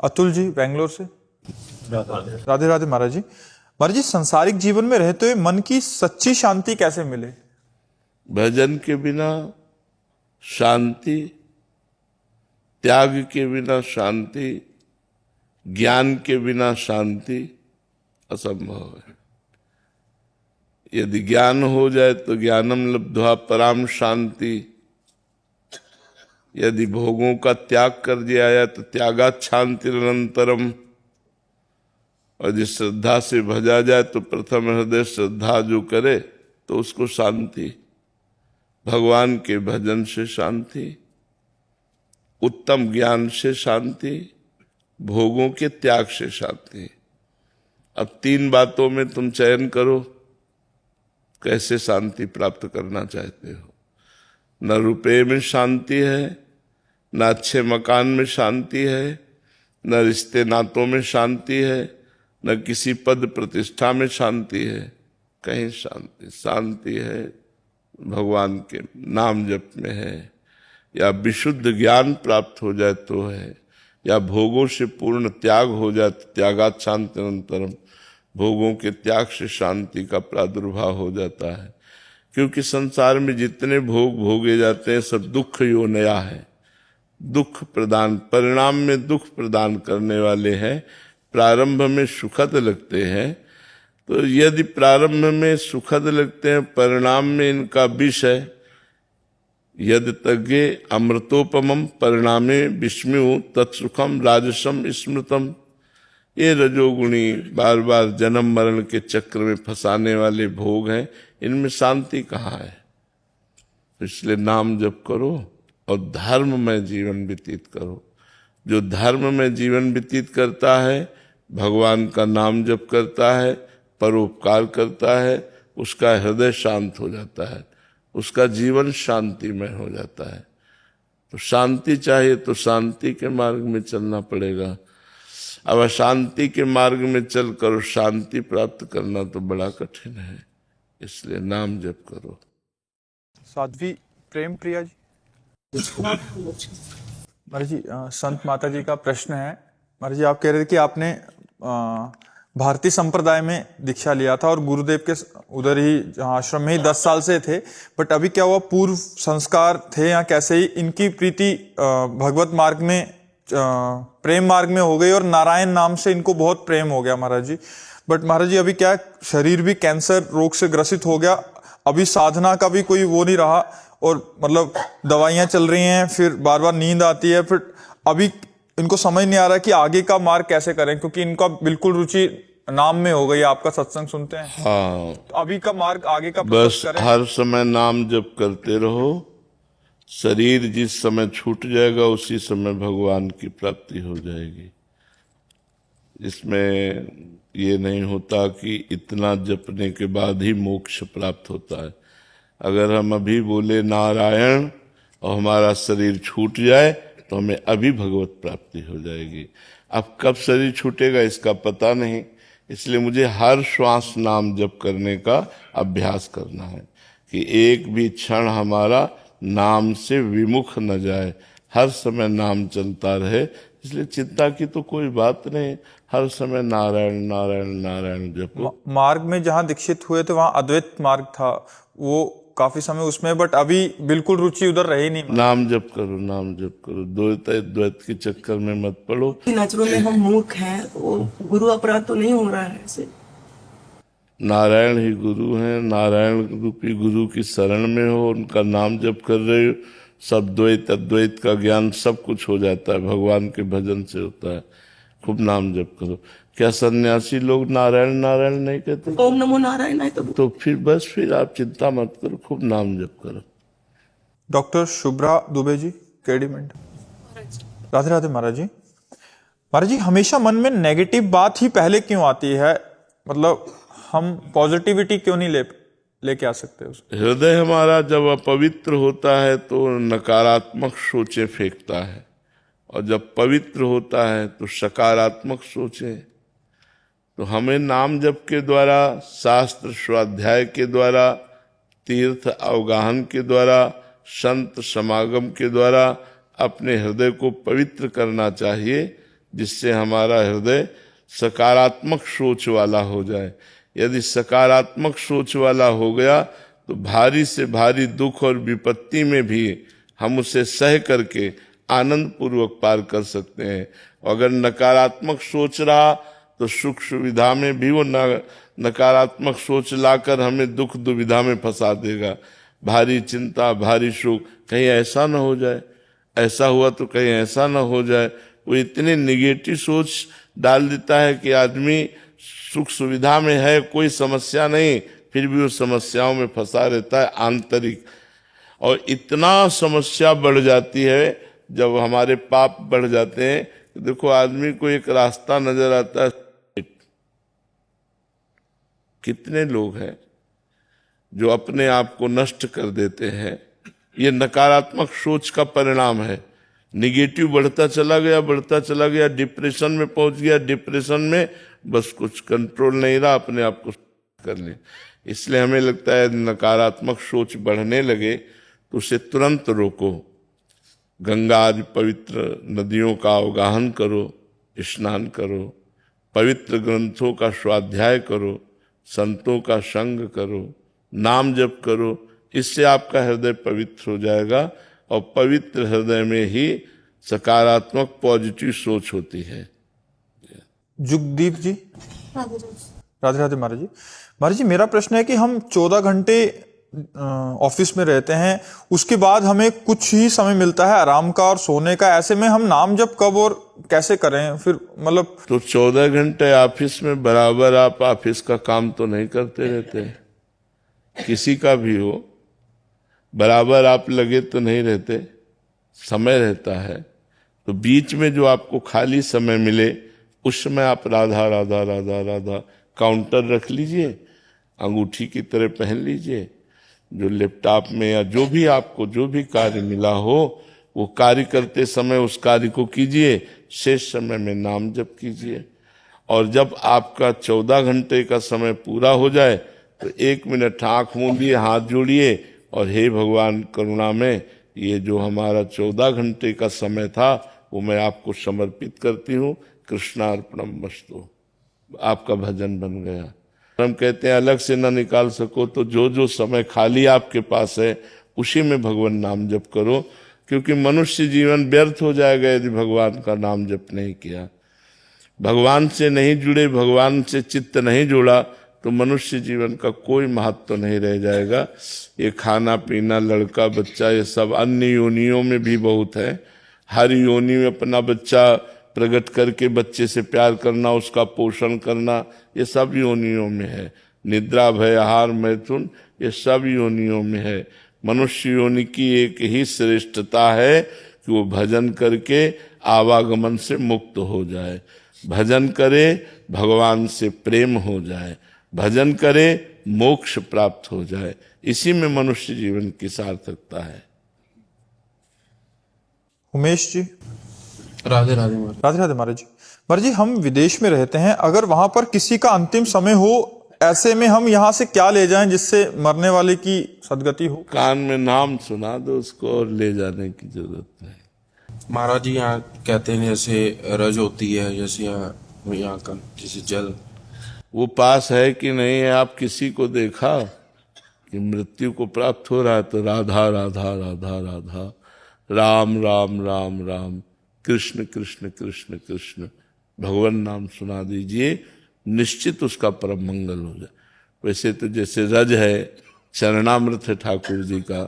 अतुल जी बेंगलोर से। राधे राधे महाराज जी। महाराज जी, संसारिक जीवन में रहते हुए मन की सच्ची शांति कैसे मिले? भजन के बिना शांति, त्याग के बिना शांति, ज्ञान के बिना शांति असंभव है। यदि ज्ञान हो जाए तो ज्ञानम लब्ध्वा पराम शांति, यदि भोगों का त्याग कर दिया जाए तो त्यागात् शांतिरनंतरम, और जिस श्रद्धा से भजा जाए तो प्रथम हृदय श्रद्धा जो करे तो उसको शांति, भगवान के भजन से शांति, उत्तम ज्ञान से शांति, भोगों के त्याग से शांति। अब तीन बातों में तुम चयन करो, कैसे शांति प्राप्त करना चाहते हो। न रुपये में शांति है, न अच्छे मकान में शांति है, न रिश्ते नातों में शांति है, न किसी पद प्रतिष्ठा में शांति है। कहीं शांति है भगवान के नाम जप में है, या विशुद्ध ज्ञान प्राप्त हो जाए तो है, या भोगों से पूर्ण त्याग हो जाए तो त्यागात् शांतिरनंतरम, भोगों के त्याग से शांति का प्रादुर्भाव हो जाता है। क्योंकि संसार में जितने भोग भोगे जाते हैं सब दुख योनया है, दुख प्रदान, परिणाम में दुख प्रदान करने वाले हैं। प्रारंभ में सुखद लगते हैं, तो यदि प्रारंभ में सुखद लगते हैं, परिणाम में इनका विष है। यदि तज्ञे अमृतोपमम परिणामे विस्मयु तत्सुखम राजसम स्मृतम। ये रजोगुणी बार बार जन्म मरण के चक्र में फंसाने वाले भोग हैं, इनमें शांति कहाँ है। तो इसलिए नाम जप करो और धर्म में जीवन व्यतीत करो। जो धर्म में जीवन व्यतीत करता है, भगवान का नाम जप करता है, परोपकार करता है, उसका हृदय शांत हो जाता है, उसका जीवन शांतिमय हो जाता है। तो शांति चाहिए तो शांति के मार्ग में चलना पड़ेगा। अब अशांति के मार्ग में चलकर शांति प्राप्त करना तो बड़ा कठिन है, इसलिए नाम जप करो। साध्वी प्रेम प्रिया जी। महाराज जी, संत माता जी का प्रश्न है। महाराज जी, आप कह रहे थे कि आपने भारतीय संप्रदाय में दीक्षा लिया था और गुरुदेव के उधर ही आश्रम में ही 10 साल से थे, बट अभी क्या हुआ, पूर्व संस्कार थे या कैसे ही इनकी प्रीति भगवत मार्ग में, प्रेम मार्ग में हो गई और नारायण नाम से इनको बहुत प्रेम हो गया महाराज जी। बट महाराज जी, अभी क्या शरीर भी कैंसर रोग से ग्रसित हो गया, अभी साधना का भी कोई वो नहीं रहा, और मतलब दवाइयां चल रही हैं, फिर बार बार नींद आती है, फिर अभी इनको समझ नहीं आ रहा कि आगे का मार्ग कैसे करें, क्योंकि इनका बिल्कुल रुचि नाम में हो गई। आपका सत्संग सुनते हैं। हाँ, तो अभी का मार्ग आगे का बस हर समय नाम जप करते रहो। शरीर जिस समय छूट जाएगा उसी समय भगवान की प्राप्ति हो जाएगी। इसमें ये नहीं होता कि इतना जपने के बाद ही मोक्ष प्राप्त होता है। अगर हम अभी बोले नारायण और हमारा शरीर छूट जाए तो हमें अभी भगवत प्राप्ति हो जाएगी। अब कब शरीर छूटेगा इसका पता नहीं, इसलिए मुझे हर श्वास नाम जप करने का अभ्यास करना है कि एक भी क्षण हमारा नाम से विमुख न जाए, हर समय नाम चलता रहे। इसलिए चिंता की तो कोई बात नहीं, हर समय नारायण नारायण नारायण जपो। मार्ग में जहाँ दीक्षित हुए थे वहाँ अद्वैत मार्ग था, वो काफी समय उसमें, बट अभी बिल्कुल रुचि उधर रही नहीं। नाम जप करो, नाम जप करो, द्वैत के चक्कर में मत पड़ो। नजरों में हम मूर्ख हैं, वो गुरु अपराध तो नहीं हो रहा है ऐसे। नारायण ही गुरु हैं, नारायण रूपी गुरु की शरण में हो, उनका नाम जप कर रहे हो, सब द्वैत अद्वैत का ज्ञान सब कुछ हो जाता है, भगवान के भजन से होता है। खूब नाम जप करो। क्या सन्यासी लोग नारायण नारायण नहीं कहते? ओम नमो नारायण है तो फिर बस, फिर आप चिंता मत करो, खूब नाम जप करो। डॉक्टर शुभ्रा दुबे जी, केडीमेंट। राधे राधे महाराज जी। महाराज जी, हमेशा मन में नेगेटिव बात ही पहले क्यों आती है? मतलब हम पॉजिटिविटी क्यों नहीं लेके आ सकते उसको? हृदय हमारा जब अपवित्र होता है तो नकारात्मक सोचें फेंकता है, और जब पवित्र होता है तो सकारात्मक सोचें। तो हमें नाम जप के द्वारा, शास्त्र स्वाध्याय के द्वारा, तीर्थ अवगाहन के द्वारा, संत समागम के द्वारा अपने हृदय को पवित्र करना चाहिए, जिससे हमारा हृदय सकारात्मक सोच वाला हो जाए। यदि सकारात्मक सोच वाला हो गया तो भारी से भारी दुख और विपत्ति में भी हम उसे सह करके आनंद पूर्वक पार कर सकते हैं। अगर नकारात्मक सोच रहा तो सुख सुविधा में भी वो नकारात्मक सोच लाकर हमें दुख दुविधा में फंसा देगा। भारी चिंता, भारी शोक, कहीं ऐसा ना हो जाए, ऐसा हुआ तो कहीं ऐसा ना हो जाए, वो इतने निगेटिव सोच डाल देता है कि आदमी सुख सुविधा में है, कोई समस्या नहीं, फिर भी वो समस्याओं में फंसा रहता है आंतरिक। और इतना समस्या बढ़ जाती है जब हमारे पाप बढ़ जाते हैं। देखो, आदमी को एक रास्ता नजर आता है, कितने लोग हैं जो अपने आप को नष्ट कर देते हैं। ये नकारात्मक सोच का परिणाम है। निगेटिव बढ़ता चला गया, डिप्रेशन में पहुंच गया, डिप्रेशन में बस कुछ कंट्रोल नहीं रहा, अपने आप को कर लिया। इसलिए हमें लगता है नकारात्मक सोच बढ़ने लगे तो उसे तुरंत रोको। गंगा आदि पवित्र नदियों का अवगाहन करो, स्नान करो, पवित्र ग्रंथों का स्वाध्याय करो, संतों का संग करो, नाम जप करो। इससे आपका हृदय पवित्र हो जाएगा और पवित्र हृदय में ही सकारात्मक पॉजिटिव सोच होती है। जुगदीप जी, राधे राधे महाराज जी। महाराज जी, मेरा प्रश्न है कि हम 14 घंटे ऑफिस में रहते हैं, उसके बाद हमें कुछ ही समय मिलता है आराम का और सोने का। ऐसे में हम नाम जप कब और कैसे करें फिर, मतलब? तो 14 घंटे ऑफिस में बराबर आप ऑफिस का काम तो नहीं करते रहते, किसी का भी हो, बराबर आप लगे तो नहीं रहते, समय रहता है। तो बीच में जो आपको खाली समय मिले उस समय आप राधा राधा राधा राधा काउंटर रख लीजिए, अंगूठी की तरह पहन लीजिए। जो लैपटॉप में या जो भी आपको जो भी कार्य मिला हो वो कार्य करते समय उस कार्य को कीजिए, शेष समय में नाम जप कीजिए। और जब आपका 14 घंटे का समय पूरा हो जाए तो 1 मिनट आंख मूंदिए, हाथ जोड़िए और हे भगवान करुणा में, ये जो हमारा 14 घंटे का समय था वो मैं आपको समर्पित करती हूँ, कृष्णार्पणमस्तु। आपका भजन बन गया। हम कहते हैं अलग से ना निकाल सको तो जो समय खाली आपके पास है उसी में भगवान नाम जप करो, क्योंकि मनुष्य जीवन व्यर्थ हो जाएगा यदि भगवान का नाम जप नहीं किया। भगवान से नहीं जुड़े, भगवान से चित्त नहीं जोड़ा तो मनुष्य जीवन का कोई महत्व नहीं रह जाएगा। ये खाना पीना, लड़का बच्चा, ये सब अन्य योनियों में भी बहुत है। हर योनि में अपना बच्चा प्रकट करके बच्चे से प्यार करना, उसका पोषण करना, ये सब योनियों में है। निद्रा, भय, आहार, मैथुन, ये सब योनियों में है। मनुष्य योनि की एक ही श्रेष्ठता है कि वो भजन करके आवागमन से मुक्त हो जाए, भजन करे भगवान से प्रेम हो जाए, भजन करे मोक्ष प्राप्त हो जाए। इसी में मनुष्य जीवन की सार्थकता है। उमेश जी, राधे राधे महाराज। राधे राधे महाराज जी। महाराज जी, हम विदेश में रहते हैं, अगर वहां पर किसी का अंतिम समय हो, ऐसे में हम यहाँ से क्या ले जाएं जिससे मरने वाले की सदगति हो? कान में नाम सुना दो उसको और ले जाने की जरूरत है। महाराज जी, यहाँ कहते हैं जैसे रज होती है, जैसे यहाँ का जैसे जल, वो पास है कि नहीं है? आप किसी को देखा कि मृत्यु को प्राप्त हो रहा है तो राधा राधा राधा राधा, राम राम राम राम, कृष्ण कृष्ण कृष्ण कृष्ण, भगवान नाम सुना दीजिए, निश्चित उसका परम मंगल हो जाए। वैसे तो जैसे रज है, चरणामृत है ठाकुर जी का,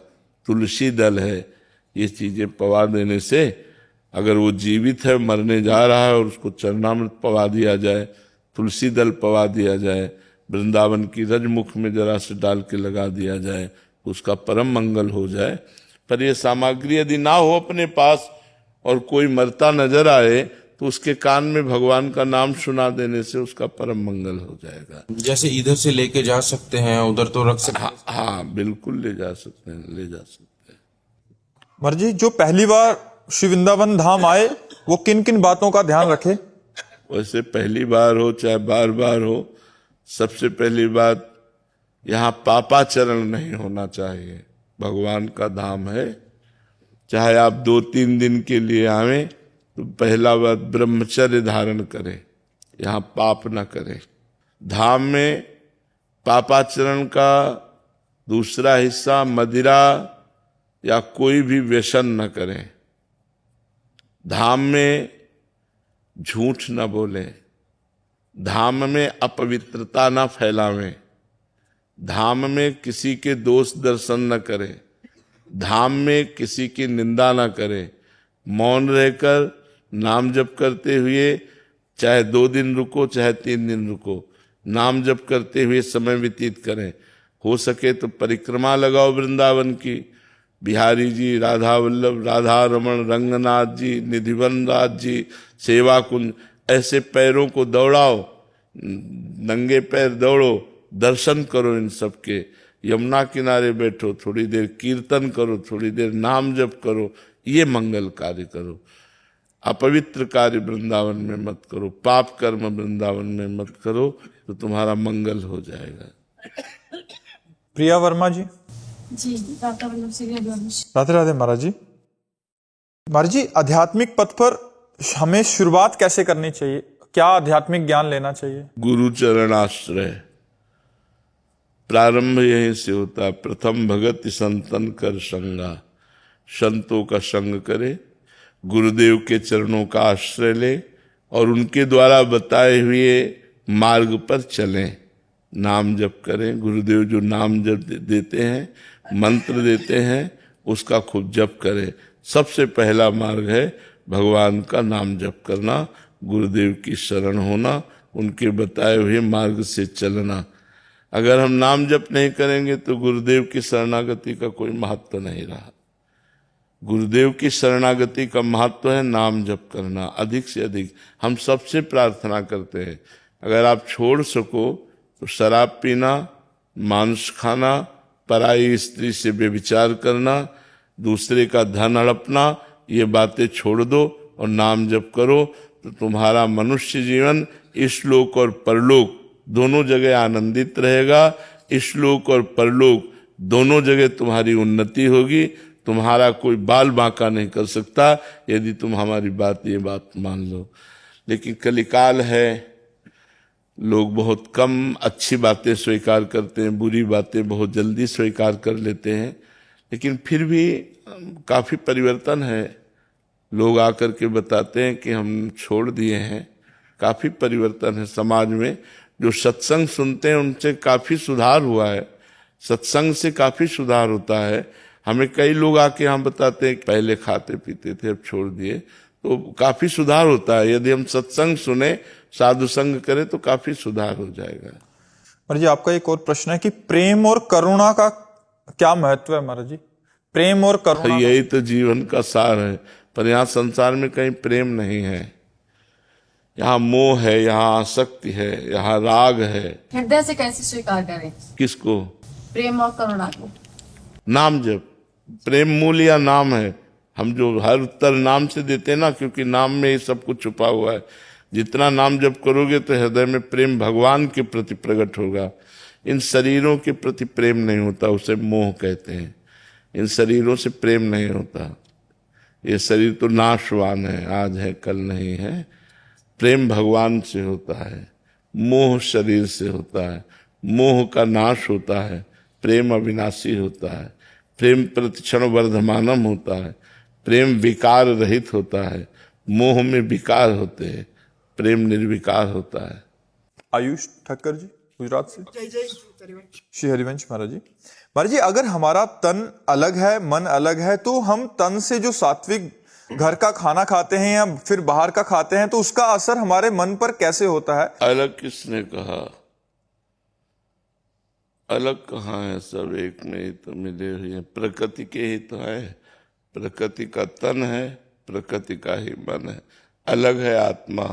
तुलसी दल है, ये चीजें पवा देने से अगर वो जीवित है, मरने जा रहा है और उसको चरणामृत पवा दिया जाए, तुलसी दल पवा दिया जाए, वृंदावन की रजमुख में जरा से डाल के लगा दिया जाए, उसका परम मंगल हो जाए। पर ये सामग्री यदि ना हो अपने पास और कोई मरता नजर आए तो उसके कान में भगवान का नाम सुना देने से उसका परम मंगल हो जाएगा। जैसे इधर से लेके जा सकते हैं, उधर तो रख सकते हैं। हाँ, बिल्कुल ले जा सकते हैं, ले जा सकते हैं। महाराज जी, जो पहली बार श्री वृंदावन धाम आए वो किन किन बातों का ध्यान रखे? वैसे पहली बार हो चाहे बार बार हो, सबसे पहली बात यहाँ पापाचरण नहीं होना चाहिए। भगवान का धाम है, चाहे आप 2-3 दिन के लिए आवें तो पहला बात ब्रह्मचर्य धारण करे, यहाँ पाप न करे। धाम में पापाचरण का दूसरा हिस्सा मदिरा या कोई भी व्यसन न करें। धाम में झूठ न बोले, धाम में अपवित्रता न फैलावें, धाम में किसी के दोष दर्शन न करें, धाम में किसी की निंदा न करें। मौन रहकर नाम जप करते हुए चाहे 2 दिन रुको चाहे 3 दिन रुको, नाम जप करते हुए समय व्यतीत करें। हो सके तो परिक्रमा लगाओ वृंदावन की। बिहारी जी, राधा वल्लभ, राधा रमण, रंगनाथ जी, निधिवन राज जी, सेवा कुंज, ऐसे पैरों को दौड़ाओ, नंगे पैर दौड़ो, दर्शन करो इन सब के। यमुना किनारे बैठो, थोड़ी देर कीर्तन करो, थोड़ी देर नाम जप करो, ये मंगल कार्य करो। अपवित्र कार्य वृंदावन में मत करो, पाप कर्म वृंदावन में मत करो, तो तुम्हारा मंगल हो जाएगा। प्रिया वर्मा जी। जी, डॉक्टर वल्लभ सिंह हरिवंश। राधे राधे महाराज जी। महाराज जी, आध्यात्मिक पथ पर हमें शुरुआत कैसे करनी चाहिए? क्या आध्यात्मिक ज्ञान लेना चाहिए? गुरु चरणाश्रय, प्रारंभ यहीं से होता है। प्रथम भगति संतन कर संगा, संतों का संग करे, गुरुदेव के चरणों का आश्रय ले और उनके द्वारा बताए हुए मार्ग पर चलें, नाम जप करें। गुरुदेव जो नाम जप देते हैं, मंत्र देते हैं, उसका खूब जप करें। सबसे पहला मार्ग है भगवान का नाम जप करना, गुरुदेव की शरण होना, उनके बताए हुए मार्ग से चलना। अगर हम नाम जप नहीं करेंगे तो गुरुदेव की शरणागति का कोई महत्व नहीं रहा। गुरुदेव की शरणागति का महत्व है नाम जप करना, अधिक से अधिक। हम सबसे प्रार्थना करते हैं अगर आप छोड़ सको तो शराब पीना, मांस खाना, पराई स्त्री से व्यभिचार करना, दूसरे का धन हड़पना, ये बातें छोड़ दो और नाम जप करो, तो तुम्हारा मनुष्य जीवन इस लोक और परलोक दोनों जगह आनंदित रहेगा। इस लोक और परलोक दोनों जगह तुम्हारी उन्नति होगी। तुम्हारा कोई बाल बांका नहीं कर सकता यदि तुम हमारी ये बात मान लो। लेकिन कलिकाल है, लोग बहुत कम अच्छी बातें स्वीकार करते हैं, बुरी बातें बहुत जल्दी स्वीकार कर लेते हैं। लेकिन फिर भी काफी परिवर्तन है। लोग आकर के बताते हैं कि हम छोड़ दिए हैं। काफी परिवर्तन है समाज में। जो सत्संग सुनते हैं उनसे काफी सुधार हुआ है, सत्संग से काफी सुधार होता है। हमें कई लोग आके यहाँ बताते हैं कि पहले खाते पीते थे अब छोड़ दिए, तो काफी सुधार होता है। यदि हम सत्संग सुने, साधु संग करें तो काफी सुधार हो जाएगा। महाराज जी, आपका एक और प्रश्न है कि प्रेम और करुणा का क्या महत्व है? महाराज जी, प्रेम और करुणा यही तो जीवन का सार है। पर यहाँ संसार में कहीं प्रेम नहीं है, यहाँ मोह है, यहाँ आसक्ति है, यहाँ राग है। हृदय से कैसे स्वीकार करें किसको? प्रेम और करुणा को? नाम जप, प्रेम मूल या नाम है। हम जो हर उत्तर नाम से देते हैं ना, क्योंकि नाम में ही सब कुछ छुपा हुआ है। जितना नाम जप करोगे तो हृदय में प्रेम भगवान के प्रति प्रकट होगा। इन शरीरों के प्रति प्रेम नहीं होता, उसे मोह कहते हैं। इन शरीरों से प्रेम नहीं होता। ये शरीर तो नाशवान है, आज है कल नहीं है। प्रेम भगवान से होता है, मोह शरीर से होता है। मोह का नाश होता है, प्रेम अविनाशी होता है। प्रेम प्रतिक्षण वर्धमानम होता है, प्रेम विकार रहित होता है। मोह में विकार होते हैं, प्रेम निर्विकार होता है। आयुष ठक्कर जी गुजरात से। श्री हरिवंश महाराज जी। महाराज जी, अगर हमारा तन अलग है, मन अलग है, तो हम तन से जो सात्विक घर का खाना खाते हैं या फिर बाहर का खाते हैं, तो उसका असर हमारे मन पर कैसे होता है? अलग किसने कहा? अलग कहाँ है? सब एक में ही तो मिले हुए हैं, प्रकृति के ही तो है। प्रकृति का तन है, प्रकृति का ही मन है। अलग है आत्मा,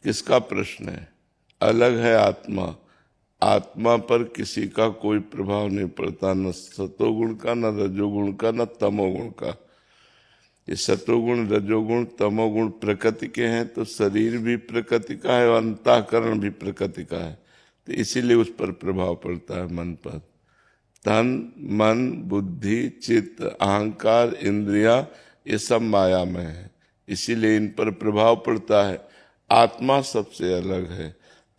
किसका प्रश्न है? अलग है आत्मा। आत्मा पर किसी का कोई प्रभाव नहीं पड़ता, न सतोगुण का, न रजोगुण का, न तमोगुण का। ये सतोगुण, रजोगुण, तमोगुण प्रकृति के हैं, तो शरीर भी प्रकृति का है और अंतःकरण भी प्रकृति का है, तो इसीलिए उस पर प्रभाव पड़ता है मन पर। तन, मन, बुद्धि, चित्त, अहंकार, इंद्रिया, ये सब माया में है। इसीलिए इन पर प्रभाव पड़ता है। आत्मा सबसे अलग है,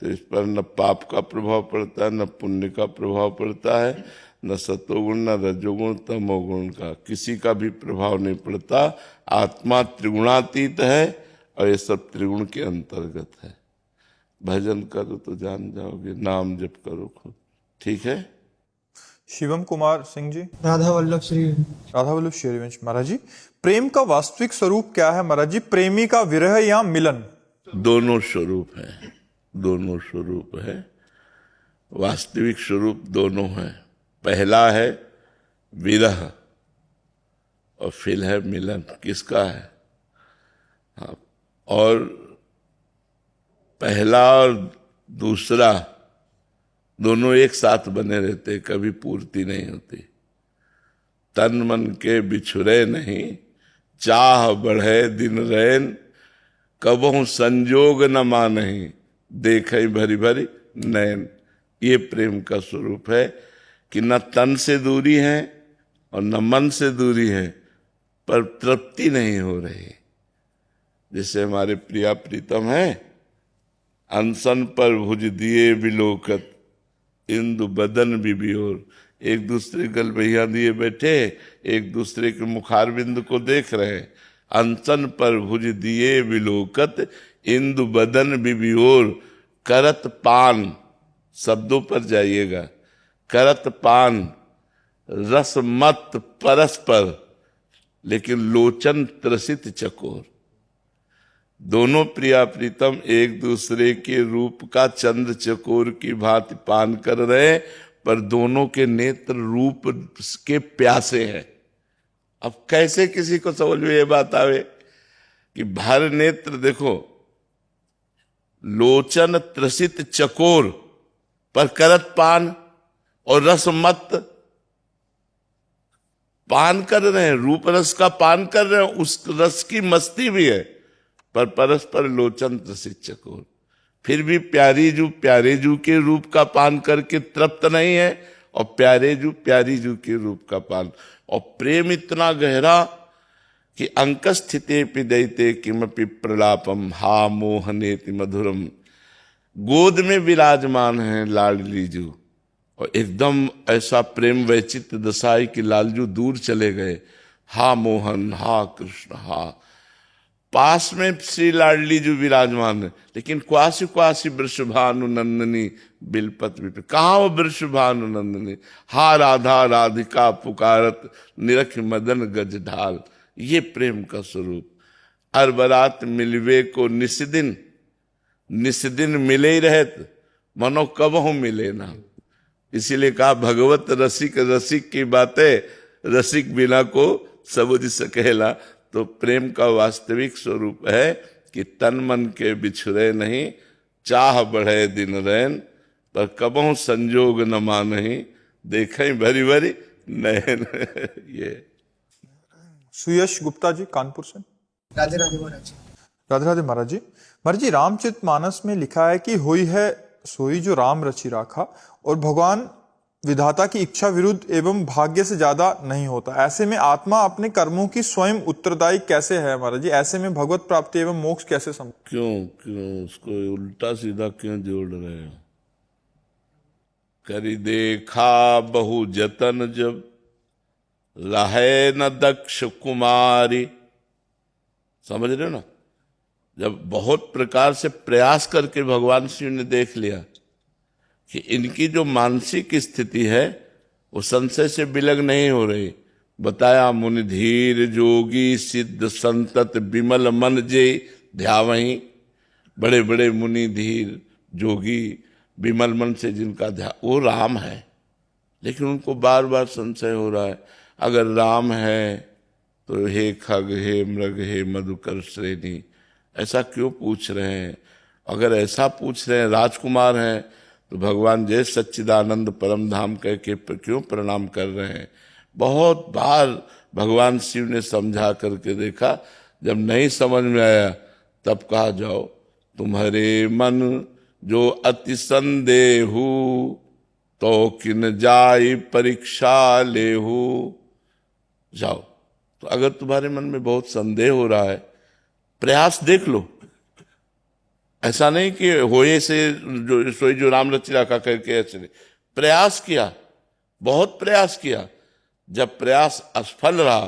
तो इस पर न पाप का प्रभाव पड़ता है, न पुण्य का प्रभाव पड़ता है, न सतोगुण, न रजोगुण, तमोगुण का किसी का भी प्रभाव नहीं पड़ता। आत्मा त्रिगुणातीत है और ये सब त्रिगुण के अंतर्गत है। भजन करो तो जान जाओगे, नाम जप करो खुद। ठीक है। शिवम कुमार सिंह जी। राधा वल्लभ श्री राधा वल्लभ श्रीवंश महाराज जी, प्रेम का वास्तविक स्वरूप क्या है महाराज जी? प्रेमी का विरह या मिलन? दोनों स्वरूप है, दोनों स्वरूप है। वास्तविक स्वरूप दोनों है। पहला है विरह और फिर है मिलन। किसका है? हाँ, और पहला और दूसरा दोनों एक साथ बने रहते, कभी पूर्ति नहीं होती। तन मन के बिछुरे नहीं, चाह बढ़े दिन रैन, कबहु संजोग न मानहि, देखे भरी भरी नैन। ये प्रेम का स्वरूप है कि न तन से दूरी है और न मन से दूरी है, पर तृप्ति नहीं हो रही। जैसे हमारे प्रिया प्रीतम है, अनशन पर भुज दिए बिलोकत, इंदु बदन बिबियोर। एक दूसरे गलबैया दिए बैठे, एक दूसरे के मुखारबिंद को देख रहे। अनशन पर भुज दिए बिलोकत, इंदु बदन बिबियोर। करत पान, शब्दों पर जाइएगा, करत पान रस मत परस्पर, लेकिन लोचन त्रसित चकोर। दोनों प्रिया प्रीतम एक दूसरे के रूप का चंद्र चकोर की भांति पान कर रहे, पर दोनों के नेत्र रूप के प्यासे हैं। अब कैसे किसी को समझ में ये बात आवे कि भर नेत्र देखो, लोचन त्रसित चकोर, पर करत पान और रस मत। पान कर रहे हैं, रूप रस का पान कर रहे हैं, उस रस की मस्ती भी है, पर परस्पर लोचन त्रसित चकोर। फिर भी प्यारे जू के रूप का पान करके तृप्त नहीं है, और प्यारी जू के रूप का पान। और प्रेम इतना गहरा कि अंक स्थिते पिदयते किमपि प्रलापम, हा मोहनेति मधुरम। गोद में विराजमान है लाडली जू, और एकदम ऐसा प्रेम वैचित्र दशाई कि लालजू दूर चले गए। हा मोहन, हा कृष्ण, हा। पास में श्री लाडली जो विराजमान है, लेकिन क्वासी क्वासी वृषभानु नंदनी बिलपत विप। कहाँ वो वृषभानु नंदनी? हा राधा राधिका पुकारत, निरख मदन गज ढाल। ये प्रेम का स्वरूप। अरबरात मिलवे को निस्दिन, निस्दिन मिले ही रहत, मनो कबहु मिले ना। इसीलिए कहा भगवत रसिक, रसिक की बातें रसिक बिना को सबुझ सकेला। तो प्रेम का वास्तविक स्वरूप है कि तन मन के बिछुरे नहीं, चाह बढ़े दिन रैन, पर कबहु संजोग न मानहि, देखें भरी भरी नैन। ये सुयश गुप्ता जी कानपुर से। राधे राधे महाराज। राधे राधे महाराज जी। महाराज जी, रामचरितमानस में लिखा है कि होई है सोई जो राम रचि राखा, और भगवान विधाता की इच्छा विरुद्ध एवं भाग्य से ज्यादा नहीं होता। ऐसे में आत्मा अपने कर्मों की स्वयं उत्तरदायी कैसे है महाराज जी? ऐसे में भगवत प्राप्ति एवं मोक्ष कैसे संभव? क्यों उसको उल्टा सीधा क्यों जोड़ रहे हो? करी देखा बहु जतन जब, लहे न दक्ष कुमारी। समझ रहे हो ना? जब बहुत प्रकार से प्रयास करके भगवान शिव ने देख लिया कि इनकी जो मानसिक स्थिति है वो संशय से विलग नहीं हो रही। बताया मुनि धीर जोगी सिद्ध संतत विमल मन जे ध्यावहीं। बड़े बड़े मुनि धीर जोगी विमल मन से जिनका ध्यान, वो राम है, लेकिन उनको बार बार संशय हो रहा है। अगर राम है तो हे खग, हे मृग, हे मधुकर श्रेणी, ऐसा क्यों पूछ रहे हैं? अगर ऐसा पूछ रहे हैं, राजकुमार हैं, तो भगवान जय सच्चिदानंद परम धाम कह के क्यों प्रणाम कर रहे हैं? बहुत बार भगवान शिव ने समझा करके देखा। जब नहीं समझ में आया तब कहा जाओ तुम्हारे मन जो अति संदेहु, तो किन जाई परीक्षा लेहु। जाओ, तो अगर तुम्हारे मन में बहुत संदेह हो रहा है प्रयास देख लो। ऐसा नहीं कि होए से जो सोई जो राम रचिरा का करके ऐसे नहीं। प्रयास किया, बहुत प्रयास किया। जब प्रयास असफल रहा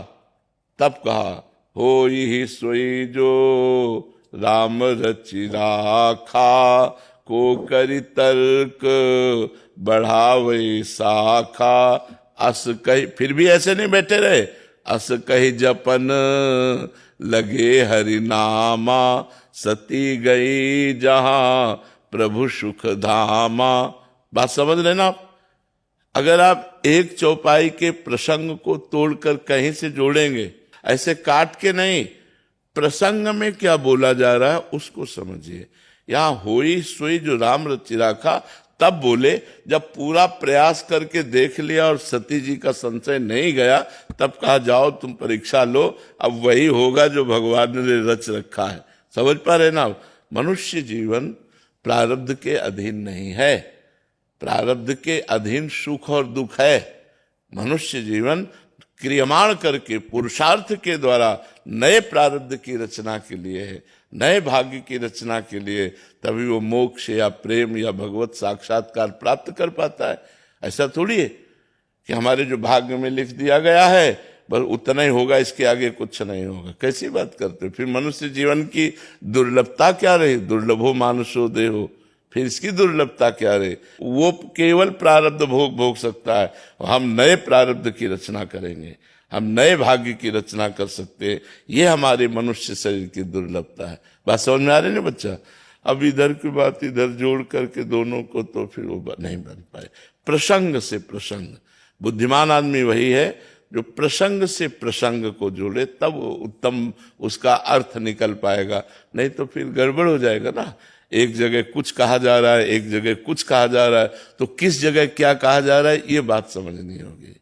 तब कहा होई ही सोई जो राम रचि राखा, को करि तर्क बढ़ावे शाखा। अस कही, फिर भी ऐसे नहीं बैठे रहे। अस कही जपन लगे हरि नामा, सती गई जहां प्रभु सुख धामा। बात समझ लेना आप। अगर आप एक चौपाई के प्रसंग को तोड़कर कहीं से जोड़ेंगे, ऐसे काट के नहीं, प्रसंग में क्या बोला जा रहा है उसको समझिए। यहां होई सोई जो राम रचि राखा तब बोले जब पूरा प्रयास करके देख लिया और सती जी का संशय नहीं गया, तब कहा जाओ तुम परीक्षा लो, अब वही होगा जो भगवान ने रच रखा है। समझ पा रहे ना? मनुष्य जीवन प्रारब्ध के अधीन नहीं है। प्रारब्ध के अधीन सुख और दुख है। मनुष्य जीवन क्रियमाण करके पुरुषार्थ के द्वारा नए प्रारब्ध की रचना के लिए है, नए भाग्य की रचना के लिए, तभी वो मोक्ष या प्रेम या भगवत साक्षात्कार प्राप्त कर पाता है। ऐसा थोड़ी है कि हमारे जो भाग्य में लिख दिया गया है बस उतना ही होगा, इसके आगे कुछ नहीं होगा। कैसी बात करते हो? फिर मनुष्य जीवन की दुर्लभता क्या रही? दुर्लभो मानुषो देहो, फिर इसकी दुर्लभता क्या रही? वो केवल प्रारब्ध भोग सकता है। हम नए प्रारब्ध की रचना करेंगे, हम नए भाग्य की रचना कर सकते हैं। ये हमारे मनुष्य शरीर की दुर्लभता है। बात समझ में आ रही है ना बच्चा? अब इधर की बात इधर जोड़ करके दोनों को तो फिर वो नहीं बन पाए। प्रसंग से प्रसंग, बुद्धिमान आदमी वही है जो प्रसंग से प्रसंग को जोड़े, तब उत्तम उसका अर्थ निकल पाएगा। नहीं तो फिर गड़बड़ हो जाएगा ना। एक जगह कुछ कहा जा रहा है, एक जगह कुछ कहा जा रहा है, तो किस जगह क्या कहा जा रहा है ये बात समझनी होगी।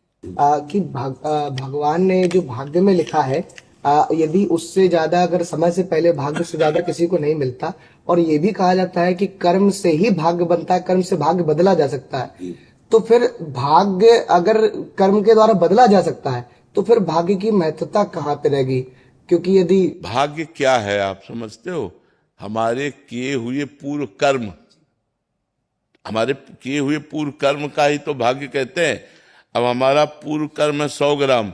कि भगवान ने जो भाग्य में लिखा है, यदि उससे ज्यादा अगर समय से पहले भाग्य से ज्यादा किसी को नहीं मिलता, और ये भी कहा जाता है कि कर्म से ही भाग्य बनता है, कर्म से भाग्य बदला जा सकता है, तो फिर भाग्य अगर कर्म के द्वारा बदला जा सकता है तो फिर भाग्य की महत्वता कहाँ पे रहेगी? क्योंकि यदि भाग्य क्या है आप समझते हो? हमारे किए हुए पूर्व कर्म, हमारे किए हुए पूर्व कर्म का ही तो भाग्य कहते हैं। अब हमारा पूर्व कर्म है 100 ग्राम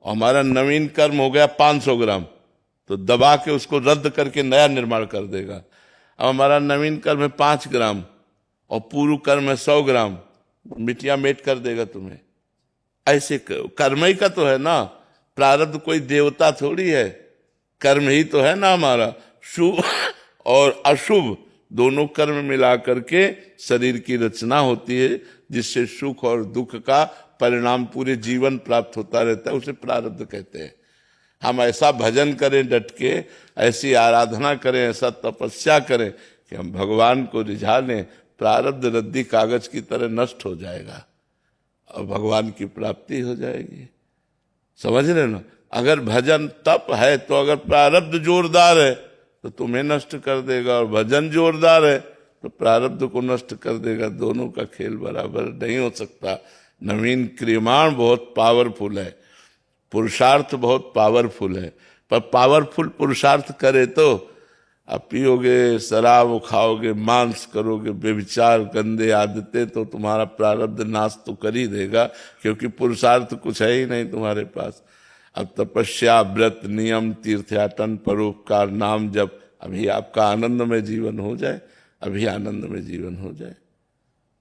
और हमारा नवीन कर्म हो गया 500 ग्राम, तो दबा के उसको रद्द करके नया निर्माण कर देगा। अब हमारा नवीन कर्म है 5 ग्राम और पूर्व कर्म है 100 ग्राम, मिटिया मेट कर देगा तुम्हें। ऐसे कर्म ही का तो है ना, प्रारब्ध कोई देवता थोड़ी है, कर्म ही तो है ना हमारा। शुभ और अशुभ दोनों कर्म मिला करके शरीर की रचना होती है, जिससे सुख और दुख का परिणाम पूरे जीवन प्राप्त होता रहता है, उसे प्रारब्ध कहते हैं। हम ऐसा भजन करें डट के, ऐसी आराधना करें, ऐसा तपस्या करें कि हम भगवान को रिझा लें, प्रारब्ध रद्दी कागज की तरह नष्ट हो जाएगा और भगवान की प्राप्ति हो जाएगी। समझ रहे ना? अगर भजन तप है तो अगर प्रारब्ध जोरदार है तो तुम्हें नष्ट कर देगा, और भजन जोरदार है तो प्रारब्ध को नष्ट कर देगा। दोनों का खेल बराबर नहीं हो सकता। नवीन क्रियमाण बहुत पावरफुल है, पुरुषार्थ बहुत पावरफुल है, पर पावरफुल पुरुषार्थ करे तो अब पियोगे, शराब खाओगे, मांस करोगे, व्यभिचार, गंदे आदतें, तो तुम्हारा प्रारब्ध नाश तो कर ही देगा, क्योंकि पुरुषार्थ कुछ है ही नहीं तुम्हारे पास। अब तपस्या, व्रत, नियम, तीर्थयाटन, परोपकार, नाम जप, अभी आपका आनंदमय जीवन हो जाए, अभी आनंद में जीवन हो जाए।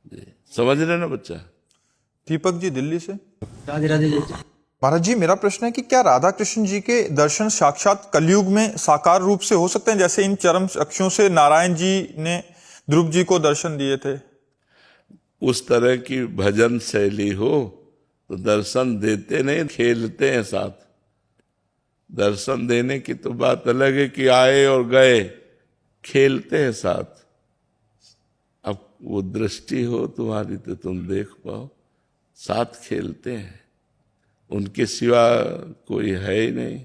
जी समझ रहे ना बच्चा? दीपक जी दिल्ली से। राधे राधे जी। महाराज जी, मेरा प्रश्न है कि क्या राधा कृष्ण जी के दर्शन साक्षात कलयुग में साकार रूप से हो सकते हैं, जैसे इन चरम अक्षों से नारायण जी ने ध्रुव जी को दर्शन दिए थे? उस तरह की भजन शैली हो तो दर्शन देते नहीं, खेलते हैं साथ। दर्शन देने की तो बात अलग है कि आए और गए, खेलते हैं साथ। अब वो दृष्टि हो तुम्हारी तो तुम देख पाओ, साथ खेलते हैं, उनके सिवा कोई है ही नहीं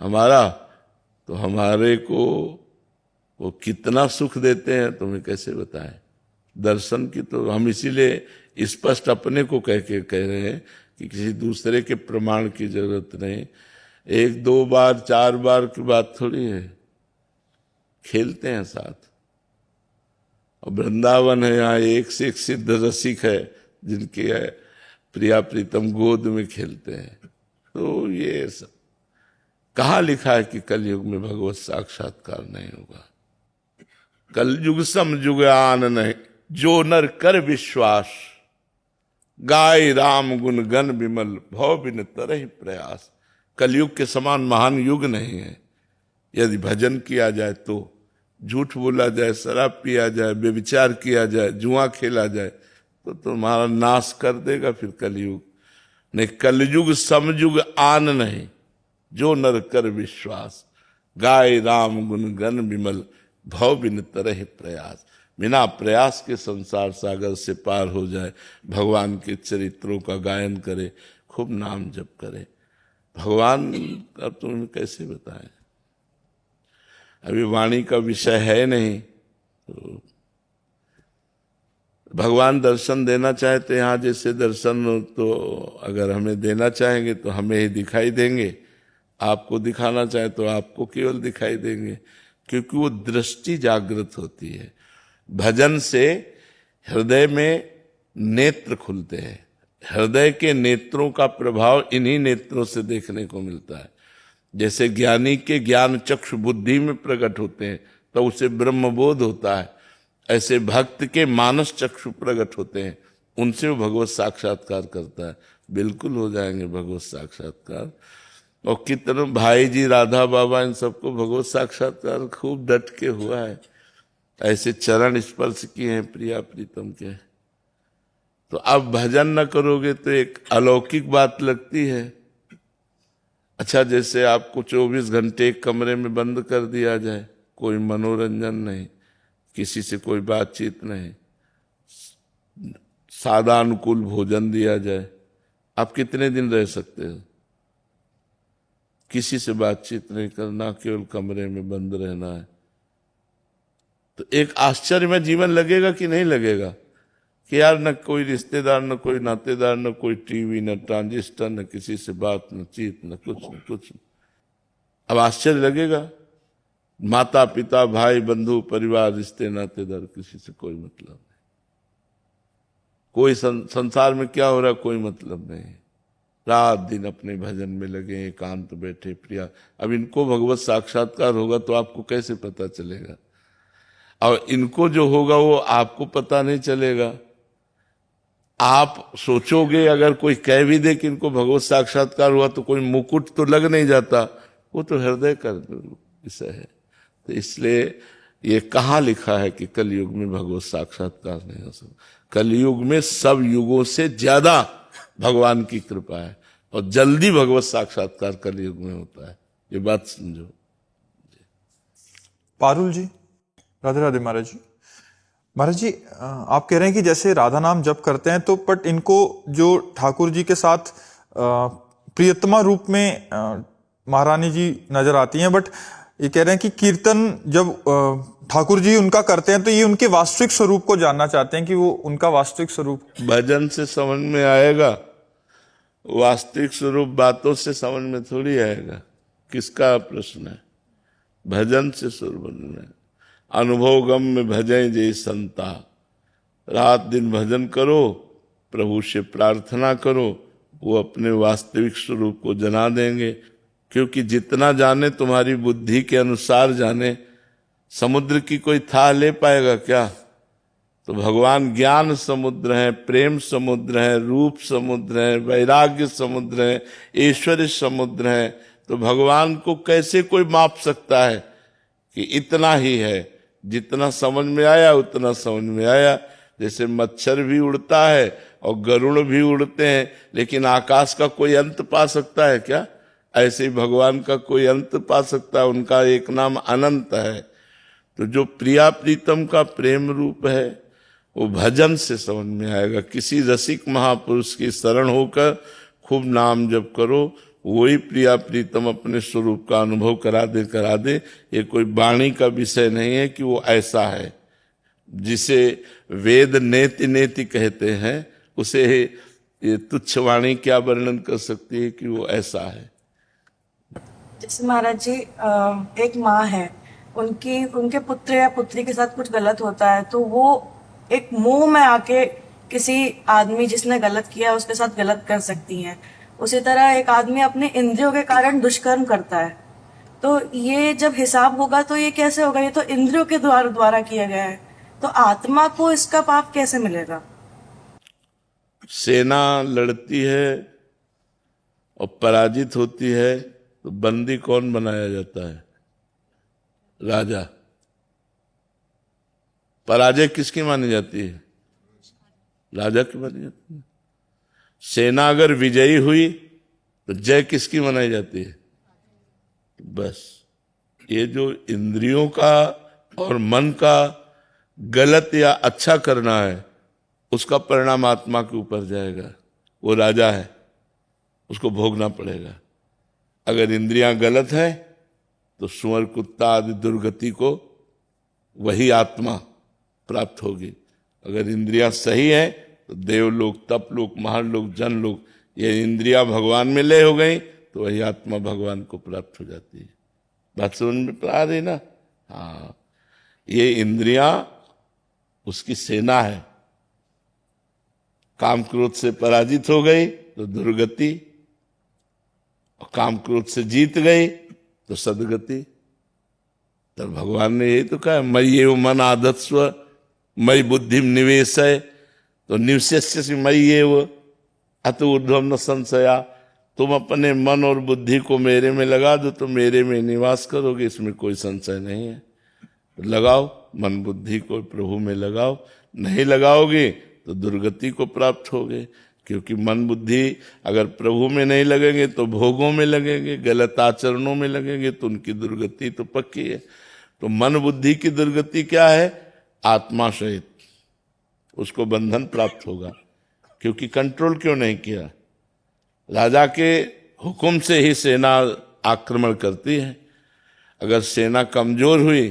हमारा। तो हमारे को वो कितना सुख देते हैं तुम्हें कैसे बताएं। दर्शन की तो हम इसीलिए स्पष्ट अपने को कह रहे हैं कि किसी दूसरे के प्रमाण की जरूरत नहीं। एक दो बार चार बार की बात थोड़ी है, खेलते हैं साथ। और वृंदावन है, यहाँ एक से एक सिद्ध रसिक है जिनके प्रिया प्रीतम गोद में खेलते हैं। तो ये सब कहाँ लिखा है कि कलयुग में भगवत साक्षात्कार नहीं होगा? कलयुग समयुग आन नहीं, जो नर कर विश्वास, गाय राम गुण गण विमल, भव बिन तरहि प्रयास। कलयुग के समान महान युग नहीं है। यदि भजन किया जाए तो, झूठ बोला जाए, शराब पिया जाए, व्यभिचार किया जाए, जुआ खेला जाए, तो तुम्हारा नाश कर देगा फिर कलयुग। नहीं, कलयुग समयुग आन नहीं, जो नर कर विश्वास, गाय राम गुण गण विमल, भव बिन तरहि प्रयास। बिना प्रयास के संसार सागर से पार हो जाए। भगवान के चरित्रों का गायन करे, खूब नाम जप करे। भगवान अब तुम्हें कैसे बताएं, अभी वाणी का विषय है नहीं। तो भगवान दर्शन देना चाहे तो यहाँ जैसे दर्शन हो, तो अगर हमें देना चाहेंगे तो हमें ही दिखाई देंगे, आपको दिखाना चाहे तो आपको केवल दिखाई देंगे, क्योंकि वो दृष्टि जागृत होती है। भजन से हृदय में नेत्र खुलते हैं। हृदय के नेत्रों का प्रभाव इन्हीं नेत्रों से देखने को मिलता है। जैसे ज्ञानी के ज्ञान चक्षु बुद्धि में प्रकट होते हैं तो उसे ब्रह्मबोध होता है, ऐसे भक्त के मानस चक्षु प्रकट होते हैं, उनसे वो भगवत साक्षात्कार करता है। बिल्कुल हो जाएंगे भगवत साक्षात्कार। और कितने भाई जी, राधा बाबा, इन सबको भगवत साक्षात्कार खूब डट के हुआ है। ऐसे चरण स्पर्श किए हैं प्रिया प्रीतम के। तो अब भजन न करोगे तो एक अलौकिक बात लगती है। अच्छा, जैसे आपको 24 घंटे एक कमरे में बंद कर दिया जाए, कोई मनोरंजन नहीं, किसी से कोई बातचीत नहीं, सादा अनुकूल भोजन दिया जाए, आप कितने दिन रह सकते हो? किसी से बातचीत नहीं करना, केवल कमरे में बंद रहना है। तो एक आश्चर्यमय जीवन लगेगा कि नहीं लगेगा? कि यार न कोई रिश्तेदार, न कोई नातेदार, न कोई टीवी, न ट्रांजिस्टर, न किसी से बात, न चीत, न कुछ। अब आश्चर्य लगेगा। माता पिता भाई बंधु परिवार रिश्ते नातेदार, किसी से कोई मतलब नहीं। कोई संसार में क्या हो रहा है कोई मतलब नहीं। रात दिन अपने भजन में लगे, एकांत बैठे प्रिया। अब इनको भगवत साक्षात्कार होगा तो आपको कैसे पता चलेगा? और इनको जो होगा वो आपको पता नहीं चलेगा। आप सोचोगे, अगर कोई कह भी दे कि इनको भगवत साक्षात्कार हुआ तो कोई मुकुट तो लग नहीं जाता, वो तो हृदय का विषय है। तो इसलिए ये कहाँ लिखा है कि कलयुग में भगवत साक्षात्कार नहीं हो सकता? कलयुग में सब युगों से ज्यादा भगवान की कृपा है और जल्दी भगवत साक्षात्कार कलयुग में होता है। ये बात समझो। पारुल जी, राधे राधे महाराज जी। महाराज जी, आप कह रहे हैं कि जैसे राधा नाम जप करते हैं तो बट इनको जो ठाकुर जी के साथ प्रियतमा रूप में महारानी जी नजर आती हैं, बट ये कह रहे हैं कि कीर्तन जब ठाकुर जी उनका करते हैं तो ये उनके वास्तविक स्वरूप को जानना चाहते हैं कि वो उनका वास्तविक स्वरूप। भजन से समझ में आएगा, वास्तविक स्वरूप बातों से समझ में थोड़ी आएगा। किसका प्रश्न है? भजन से स्वरूप में। अनुभव गम में भजें जय संता, रात दिन भजन करो, प्रभु से प्रार्थना करो, वो अपने वास्तविक स्वरूप को जना देंगे। क्योंकि जितना जाने तुम्हारी बुद्धि के अनुसार जाने, समुद्र की कोई था ले पाएगा क्या? तो भगवान ज्ञान समुद्र है, प्रेम समुद्र है, रूप समुद्र है, वैराग्य समुद्र है, ऐश्वर्य समुद्र है। तो भगवान को कैसे कोई माप सकता है कि इतना ही है? जितना समझ में आया उतना समझ में आया। जैसे मच्छर भी उड़ता है और गरुड़ भी उड़ते हैं, लेकिन आकाश का कोई अंत पा सकता है क्या? ऐसे ही भगवान का कोई अंत पा सकता है? उनका एक नाम अनंत है। तो जो प्रिया प्रीतम का प्रेम रूप है वो भजन से समझ में आएगा। किसी रसिक महापुरुष की शरण होकर खूब नाम जप करो, वही प्रिया प्रीतम अपने स्वरूप का अनुभव करा दे। ये कोई वाणी का विषय नहीं है कि वो ऐसा है। जिसे वेद नेति नेति कहते हैं, उसे ये तुच्छ वाणी क्या वर्णन कर सकती है कि वो ऐसा है। जैसे महाराज जी एक माँ है, उनके पुत्र या पुत्री के साथ कुछ गलत होता है तो वो एक मोह में आके किसी आदमी जिसने गलत किया उसके साथ गलत कर सकती हैं। उसी तरह एक आदमी अपने इंद्रियों के कारण दुष्कर्म करता है, तो ये जब हिसाब होगा तो ये कैसे होगा? ये तो इंद्रियों के द्वारा किया गया है, तो आत्मा को इसका पाप कैसे मिलेगा? सेना लड़ती है और पराजित होती है तो बंदी कौन बनाया जाता है? राजा। पराजय किसकी मानी जाती है? राजा की मानी जाती है। सेना अगर विजयी हुई तो जय किसकी मनाई जाती है? बस ये जो इंद्रियों का और मन का गलत या अच्छा करना है उसका परिणाम आत्मा के ऊपर जाएगा। वो राजा है, उसको भोगना पड़ेगा। अगर इंद्रियां गलत है तो सुअर कुत्ता आदि दुर्गति को वही आत्मा प्राप्त होगी। अगर इंद्रियां सही है तो देवलोक, तपलोक, महालोक, जनलोक, ये इंद्रियां भगवान में लय हो गई तो वही आत्मा भगवान को प्राप्त हो जाती है। बात समझ में आ रही ना? हाँ, ये इंद्रियां उसकी सेना है। काम क्रोध से पराजित हो गई तो दुर्गति, और काम क्रोध से जीत गई तो सदगति। तो भगवान ने यही तो कहा, मयि एव मन आधत्स्व मयि बुद्धिम निवेशय, तो निवशेष्यसि मयि एव अत ऊर्ध्वं न संशया। तुम अपने मन और बुद्धि को मेरे में लगा दो तो मेरे में निवास करोगे, इसमें कोई संशय नहीं है। तो लगाओ मन बुद्धि को प्रभु में लगाओ, नहीं लगाओगे तो दुर्गति को प्राप्त होगे। क्योंकि मन बुद्धि अगर प्रभु में नहीं लगेंगे तो भोगों में लगेंगे, गलत आचरणों में लगेंगे तो उनकी दुर्गति तो पक्की है। तो मन बुद्धि की दुर्गति क्या है? आत्मा सहित उसको बंधन प्राप्त होगा। क्योंकि कंट्रोल क्यों नहीं किया? राजा के हुक्म से ही सेना आक्रमण करती है। अगर सेना कमजोर हुई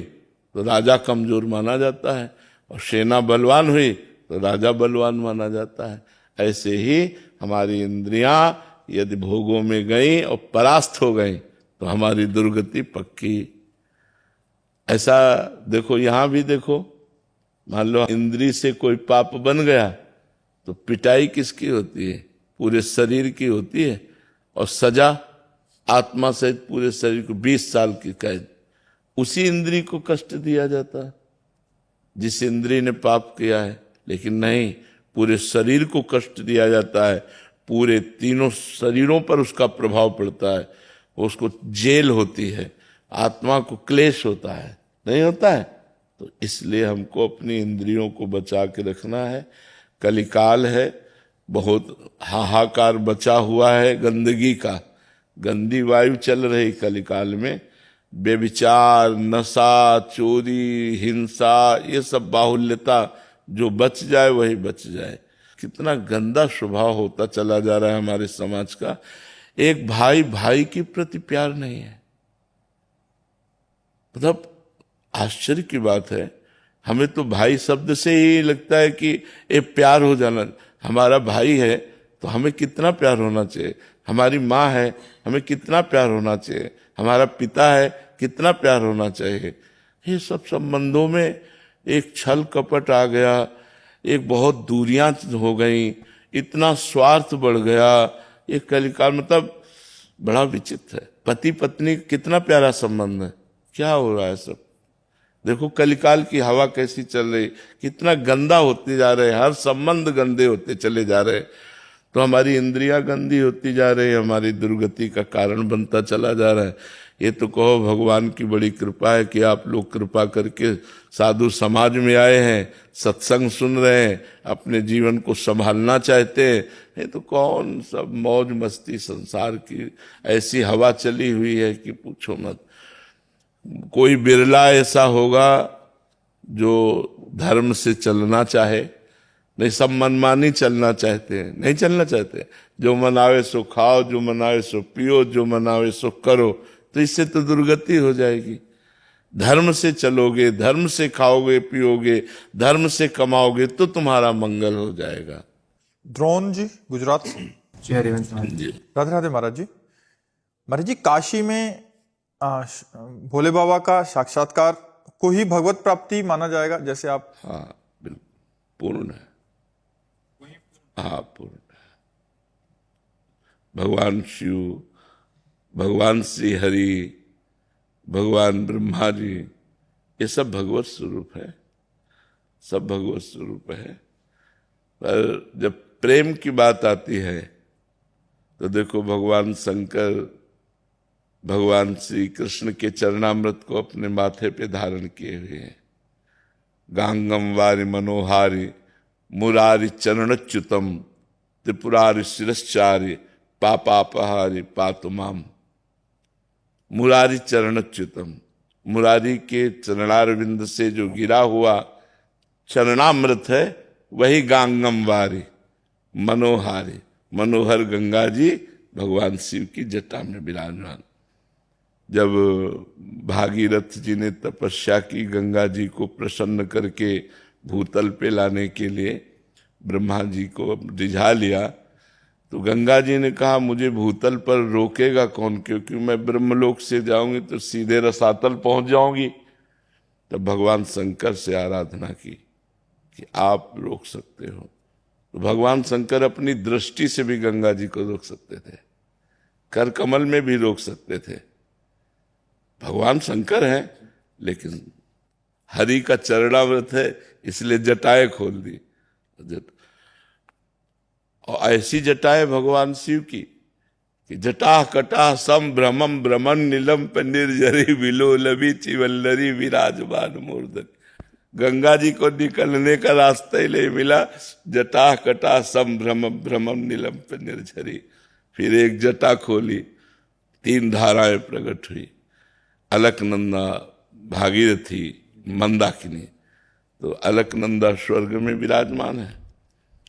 तो राजा कमजोर माना जाता है, और सेना बलवान हुई तो राजा बलवान माना जाता है। ऐसे ही हमारी इंद्रियां यदि भोगों में गई और परास्त हो गई तो हमारी दुर्गति पक्की। ऐसा देखो, यहां भी देखो, मान लो इंद्री से कोई पाप बन गया तो पिटाई किसकी होती है? पूरे शरीर की होती है, और सजा आत्मा सहित पूरे शरीर को 20 साल की कैद। उसी इंद्री को कष्ट दिया जाता है जिस इंद्री ने पाप किया है, लेकिन नहीं, पूरे शरीर को कष्ट दिया जाता है। पूरे तीनों शरीरों पर उसका प्रभाव पड़ता है। उसको जेल होती है, आत्मा को क्लेश होता है, नहीं होता है? तो इसलिए हमको अपनी इंद्रियों को बचा के रखना है। कलिकाल है, बहुत हाहाकार बचा हुआ है गंदगी का, गंदी वायु चल रही कलिकाल में। बेविचार, नशा, चोरी, हिंसा, ये सब बाहुल्यता, जो बच जाए वही बच जाए। कितना गंदा स्वभाव होता चला जा रहा है हमारे समाज का। एक भाई भाई के प्रति प्यार नहीं है। मतलब आश्चर्य की बात है, हमें तो भाई शब्द से ही लगता है कि ये प्यार हो जाना। हमारा भाई है तो हमें कितना प्यार होना चाहिए, हमारी माँ है हमें कितना प्यार होना चाहिए, हमारा पिता है कितना प्यार होना चाहिए। ये सब संबंधों में एक छल कपट आ गया, एक बहुत दूरियां हो गई, इतना स्वार्थ बढ़ गया। ये कलिकाल मतलब बड़ा विचित्र है। पति पत्नी कितना प्यारा संबंध है, क्या हो रहा है सब? देखो कलिकाल की हवा कैसी चल रही, कितना गंदा होते जा रहे, हर संबंध गंदे होते चले जा रहे। तो हमारी इंद्रियां गंदी होती जा रही, हमारी दुर्गति का कारण बनता चला जा रहा है। ये तो कहो भगवान की बड़ी कृपा है कि आप लोग कृपा करके साधु समाज में आए हैं, सत्संग सुन रहे हैं, अपने जीवन को संभालना चाहते हैं। ये तो कौन सब मौज मस्ती संसार की ऐसी हवा चली हुई है कि पूछो मत। कोई बिरला ऐसा होगा जो धर्म से चलना चाहे, नहीं सब मनमानी चलना चाहते हैं, नहीं चलना चाहते। जो मनावे सो खाओ, जो मनावे सो पियो, जो मनावे सो करो, तो इससे तो दुर्गति हो जाएगी। धर्म से चलोगे, धर्म से खाओगे पियोगे, धर्म से कमाओगे तो तुम्हारा मंगल हो जाएगा। द्रोण जी गुजरात से। जी हरिवंश महाराज। जी राधे राधे महाराज जी। महाराज जी, काशी में भोले बाबा का साक्षात्कार को ही भगवत प्राप्ति माना जाएगा, जैसे आप? हाँ बिल्कुल, पूर्ण है। हाँ पूर्ण है। भगवान शिव, भगवान श्री हरि, भगवान ब्रह्मा जी, ये सब भगवत स्वरूप है, सब भगवत स्वरूप है। पर जब प्रेम की बात आती है तो देखो, भगवान शंकर भगवान श्री कृष्ण के चरणामृत को अपने माथे पे धारण किए हुए हैं। गांगम वारि मनोहारि मुरारि चरणच्युतम त्रिपुरारि शिरश्चारि पापापहारि पातुमाम। मुरारी चरणच्युतम, मुरारी के चरणारविंद से जो गिरा हुआ चरणामृत है वही गांगम वारी मनोहारी। मनोहर गंगा जी भगवान शिव की जटा में विराजमान। जब भागीरथ जी ने तपस्या की गंगा जी को प्रसन्न करके भूतल पे लाने के लिए ब्रह्मा जी को रिझा लिया, तो गंगा जी ने कहा मुझे भूतल पर रोकेगा कौन, क्योंकि मैं ब्रह्मलोक से जाऊंगी तो सीधे रसातल पहुंच जाऊंगी। तब भगवान शंकर से आराधना की कि आप रोक सकते हो। तो भगवान शंकर अपनी दृष्टि से भी गंगा जी को रोक सकते थे, कर कमल में भी रोक सकते थे। भगवान शंकर हैं, लेकिन हरि का चरणामृत है इसलिए जटाएं खोल दी। और ऐसी जटाएं भगवान शिव की कि जटा कटा सम भ्रमम भ्रमण नीलम पे निर्जरी विलोलभी चिवल्लरी विराजमान मूर्धन। गंगा जी को निकलने का रास्ता ही नहीं मिला। जटा कटा सम भ्रमम भ्रमम नीलम पे निर्झरी। फिर एक जटा खोली, 3 धाराएं प्रकट हुई, अलकनंदा, भागीरथी, मंदाकिनी। तो अलकनंदा स्वर्ग में विराजमान है,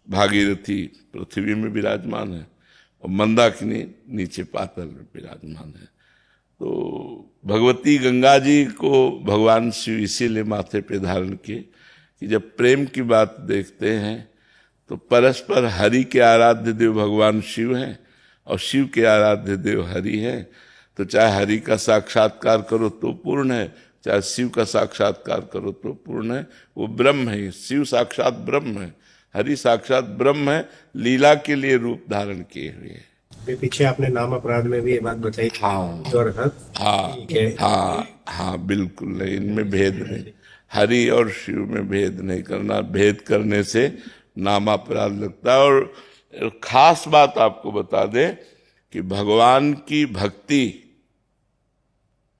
भागीरथी पृथ्वी में विराजमान है, और मंदाकिनी नीचे पाताल में विराजमान है। तो भगवती गंगा जी को भगवान शिव इसीलिए माथे पे धारण किए कि जब प्रेम की बात देखते हैं तो परस्पर हरि के आराध्य देव भगवान शिव हैं और शिव के आराध्य देव हरि हैं। तो चाहे हरि का साक्षात्कार करो तो पूर्ण है, चाहे शिव का साक्षात्कार करो तो पूर्ण है। वो ब्रह्म है, शिव साक्षात ब्रह्म है, हरि साक्षात ब्रह्म है, लीला के लिए रूप धारण किए हुए हैं। पीछे आपने नाम अपराध में भी ये बात बताई। हाँ हाँ हाँ हाँ बिल्कुल नहीं, इनमें भेद नहीं। हरि और शिव में भेद नहीं करना, भेद करने से नाम अपराध लगता है। और खास बात आपको बता दें कि भगवान की भक्ति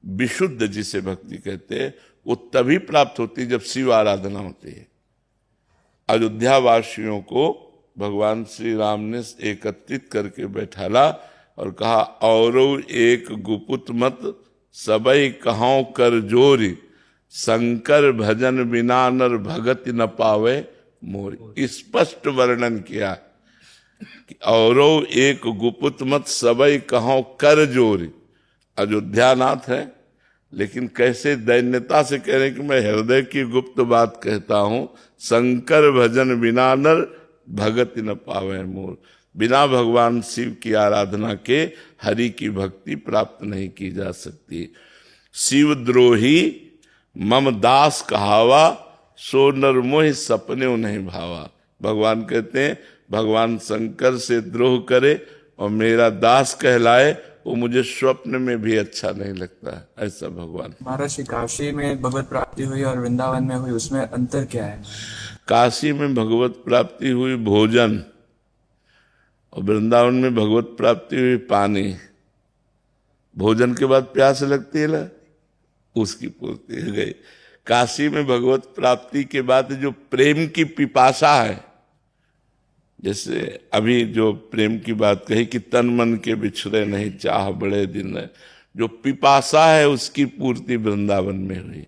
विशुद्ध, जिसे भक्ति कहते हैं, वो तभी प्राप्त होती है जब शिव आराधना होती है। अयोध्या वासियों को भगवान श्री राम ने एकत्रित करके बैठाला और कहा, औरो एक गुपुत मत सबई कहां कर जोरी, शंकर भजन बिना नर भगति न पावे मोरी। स्पष्ट वर्णन किया कि औरो एक गुपुत मत सबई कहां कर जोरी। अयोध्यानाथ है, लेकिन कैसे दैन्यता से कह रहे हैं कि मैं हृदय की गुप्त बात कहता हूं, शंकर भजन बिना नर भगति न पावे मोर। बिना भगवान शिव की आराधना के हरि की भक्ति प्राप्त नहीं की जा सकती। शिव द्रोही मम दास कहावा, सो नर मोह सपने नहीं भावा। भगवान कहते हैं भगवान शंकर से द्रोह करे और मेरा दास कहलाए, वो मुझे स्वप्न में भी अच्छा नहीं लगता है। ऐसा भगवान। महाराज, काशी में भगवत प्राप्ति हुई और वृंदावन में हुई, उसमें अंतर क्या है? काशी में भगवत प्राप्ति हुई भोजन, और वृंदावन में भगवत प्राप्ति हुई पानी। भोजन के बाद प्यास लगती है ना, उसकी पूर्ति हो गई। काशी में भगवत प्राप्ति के बाद जो प्रेम की पिपासा है, जैसे अभी जो प्रेम की बात कही कि तन मन के बिछड़े नहीं चाह बड़े दिन है, जो पिपासा है उसकी पूर्ति वृंदावन में हुई।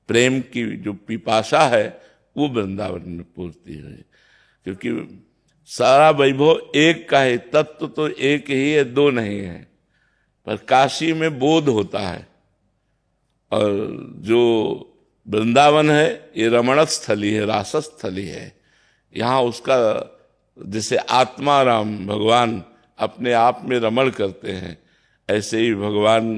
प्रेम की जो पिपासा है वो वृंदावन में पूर्ति हुई, क्योंकि सारा वैभव एक का है, तत्व तो एक ही है, दो नहीं है। पर काशी में बोध होता है, और जो वृंदावन है ये रमण स्थली है, रासस्थली है। यहाँ उसका जैसे आत्माराम भगवान अपने आप में रमण करते हैं, ऐसे ही भगवान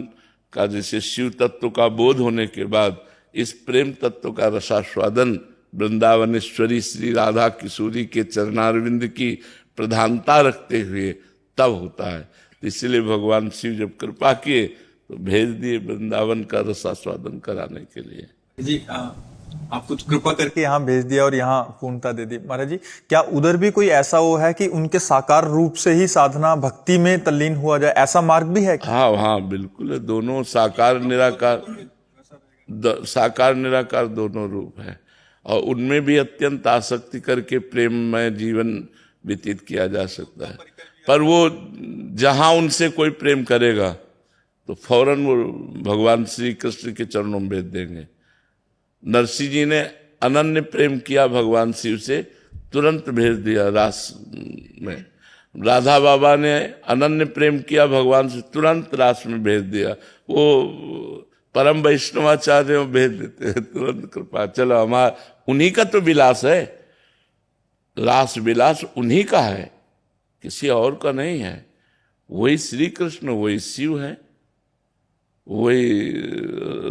का जैसे शिव तत्व का बोध होने के बाद इस प्रेम तत्व का रसास्वादन वृंदावनेश्वरी श्री राधा किशोरी के चरणारविंद की प्रधानता रखते हुए तब होता है। तो इसलिए भगवान शिव जब कृपा किए तो भेज दिए वृंदावन का रसास्वादन कराने के लिए। जी आप कुछ कृपा करके यहाँ भेज दिया और यहाँ पूर्णता दे दी। महाराज जी, क्या उधर भी कोई ऐसा वो है कि उनके साकार रूप से ही साधना भक्ति में तल्लीन हुआ जाए, ऐसा मार्ग भी है क्या? हाँ, बिल्कुल है। दोनों साकार निराकार दोनों रूप है और उनमें भी अत्यंत आसक्ति करके प्रेम में जीवन व्यतीत किया जा सकता है। पर वो जहां उनसे कोई प्रेम करेगा तो फौरन वो भगवान श्री कृष्ण के चरणों में भेज देंगे। नरसिंह जी ने अनन्य प्रेम किया भगवान शिव से, तुरंत भेज दिया रास में। राधा बाबा ने अनन्य प्रेम किया भगवान से, तुरंत रास में भेज दिया। वो परम वैष्णवाचार्य भेज देते हैं तुरंत कृपा। चलो हमारा उन्हीं का तो विलास है, रास विलास उन्हीं का है, किसी और का नहीं है। वही श्री कृष्ण, वही शिव है, वही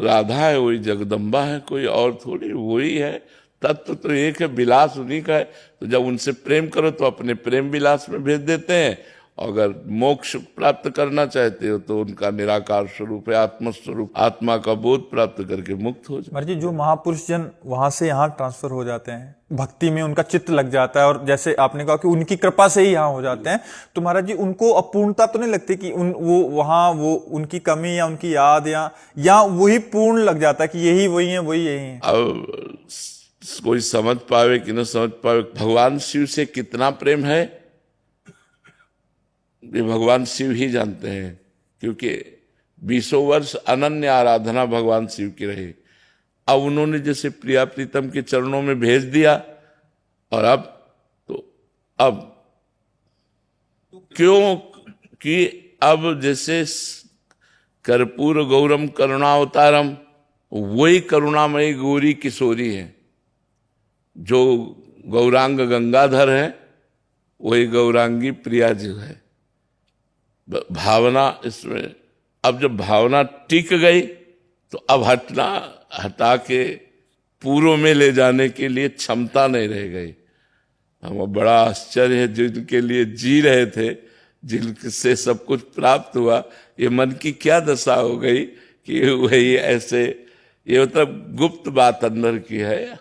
राधा है, वही जगदम्बा है, कोई और थोड़ी। वही है, तत्व तो एक है, विलास उन्हीं का है। तो जब उनसे प्रेम करो तो अपने प्रेम विलास में भेज देते हैं। अगर मोक्ष प्राप्त करना चाहते हो तो उनका निराकार स्वरूप है, आत्मस्वरूप, आत्मा का बोध प्राप्त करके मुक्त हो जाए। महाराज जी, जो महापुरुष जन वहां से यहाँ ट्रांसफर हो जाते हैं, भक्ति में उनका चित्त लग जाता है और जैसे आपने कहा कि उनकी कृपा से ही यहाँ हो जाते हैं, तो महाराज जी उनको अपूर्णता तो नहीं लगती कि वो उनकी कमी या उनकी याद या वही पूर्ण लग जाता है कि यही वही है, वही यही है? अब कोई समझ पावे कि न समझ पावे, भगवान शिव से कितना प्रेम है ये भगवान शिव ही जानते हैं, क्योंकि 20 वर्ष अनन्य आराधना भगवान शिव की रही। अब उन्होंने जैसे प्रिया प्रीतम के चरणों में भेज दिया और अब क्यों कि अब जैसे कर्पूर गौरम करुणावतारम, वही करुणामयी गौरी किशोरी है। जो गौरांग गंगाधर है वही गौरांगी प्रिया जी है। भावना इसमें, अब जब भावना टिक गई तो अब हटा के पूर्व में ले जाने के लिए क्षमता नहीं रह गई। हमें बड़ा आश्चर्य है, जिनके लिए जी रहे थे, जिनसे सब कुछ प्राप्त हुआ, ये मन की क्या दशा हो गई कि वही ऐसे, ये मतलब गुप्त बात अंदर की है।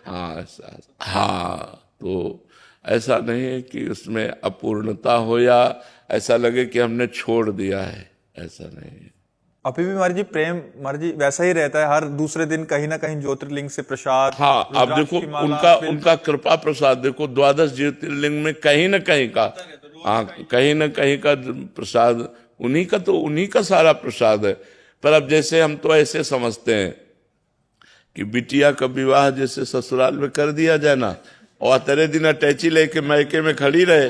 तो ऐसा नहीं है कि उसमें अपूर्णता हो या ऐसा लगे कि हमने छोड़ दिया है, ऐसा नहीं है। अभी भी महाराज जी प्रेम महाराज जी वैसा ही रहता है, हर दूसरे दिन कहीं ना कहीं ज्योतिर्लिंग से प्रसाद। हाँ, अब देखो उनका कृपा प्रसाद देखो, 12 ज्योतिर्लिंग में कहीं ना कहीं का, हाँ कहीं ना कहीं का प्रसाद उन्हीं का, तो उन्हीं का सारा प्रसाद है। पर अब जैसे हम तो ऐसे समझते हैं कि बिटिया का विवाह जैसे ससुराल में कर दिया जाए ना, और तेरे दिन अटैची लेके मैके में खड़ी रहे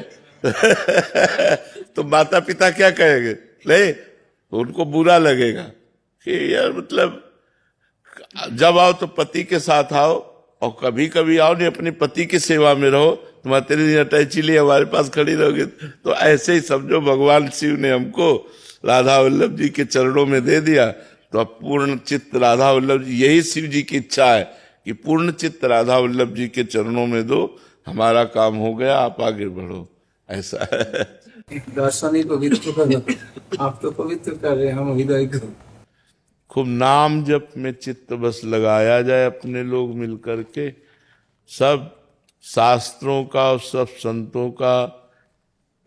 तो माता पिता क्या कहेंगे? नहीं, उनको बुरा लगेगा कि यार मतलब जब आओ तो पति के साथ आओ, और कभी कभी आओ नहीं अपनी पति की सेवा में रहो। तुम्हारे तेरे दिन अटैची लिए हमारे पास खड़ी रहोगे। तो ऐसे ही समझो भगवान शिव ने हमको राधा वल्लभ जी के चरणों में दे दिया, तो अब पूर्ण चित्त राधा वल्लभ जी, यही शिव जी की इच्छा है कि पूर्ण चित्त राधा वल्लभ जी के चरणों में दो, हमारा काम हो गया, आप आगे बढ़ो, ऐसा है। दर्शन ही पवित्र कर, आप तो पवित्र कर रहे हैं, हम हृदय को। खूब नाम जप में चित्त बस लगाया जाए, अपने लोग मिलकर के, सब शास्त्रों का और सब संतों का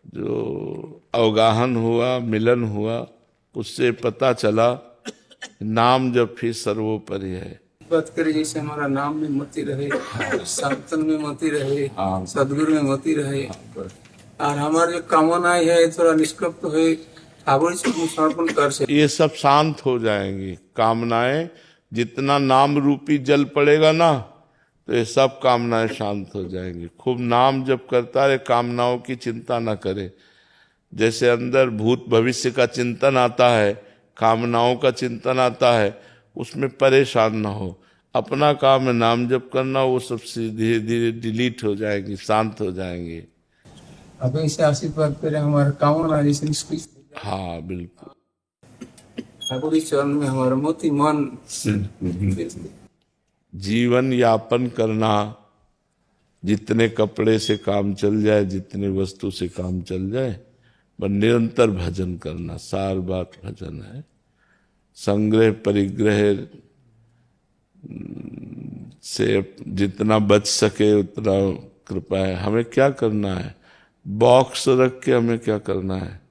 जो अवगाहन हुआ, मिलन हुआ, उससे पता चला नाम जप ही सर्वोपरि है। बात करें जैसे हमारा नाम में मति रहे, संतन में मति रहे, सदगुरु में मति रहे, और हमारे जो कामनाएं है थोड़ा निष्कपट है, ठाकुर जी को समर्पण कर सके, ये सब शांत हो जाएंगी कामनाएं। जितना नाम रूपी जल पड़ेगा ना, तो ये सब कामनाएं शांत हो जाएंगी। खूब नाम जप करता रहे, कामनाओं की चिंता ना करे। जैसे अंदर भूत भविष्य का चिंतन आता है, कामनाओं का चिंतन आता है, उसमें परेशान ना हो। अपना काम है नाम जप करना, वो सब धीरे धीरे डिलीट हो जाएंगी, शांत हो जाएंगे। अब ऐसे आशीर्वाद करें हमारा कामना जैसे निष्कृत। हाँ बिल्कुल। ठाकुर इस चरण में हमारा मोती मन जीवन यापन करना, जितने कपड़े से काम चल जाए, जितने वस्तु से काम चल जाए, पर निरंतर भजन करना, सार बात भजन है। संग्रह परिग्रह से जितना बच सके उतना कृपा है। हमें क्या करना है? बॉक्स रख के हमें क्या करना है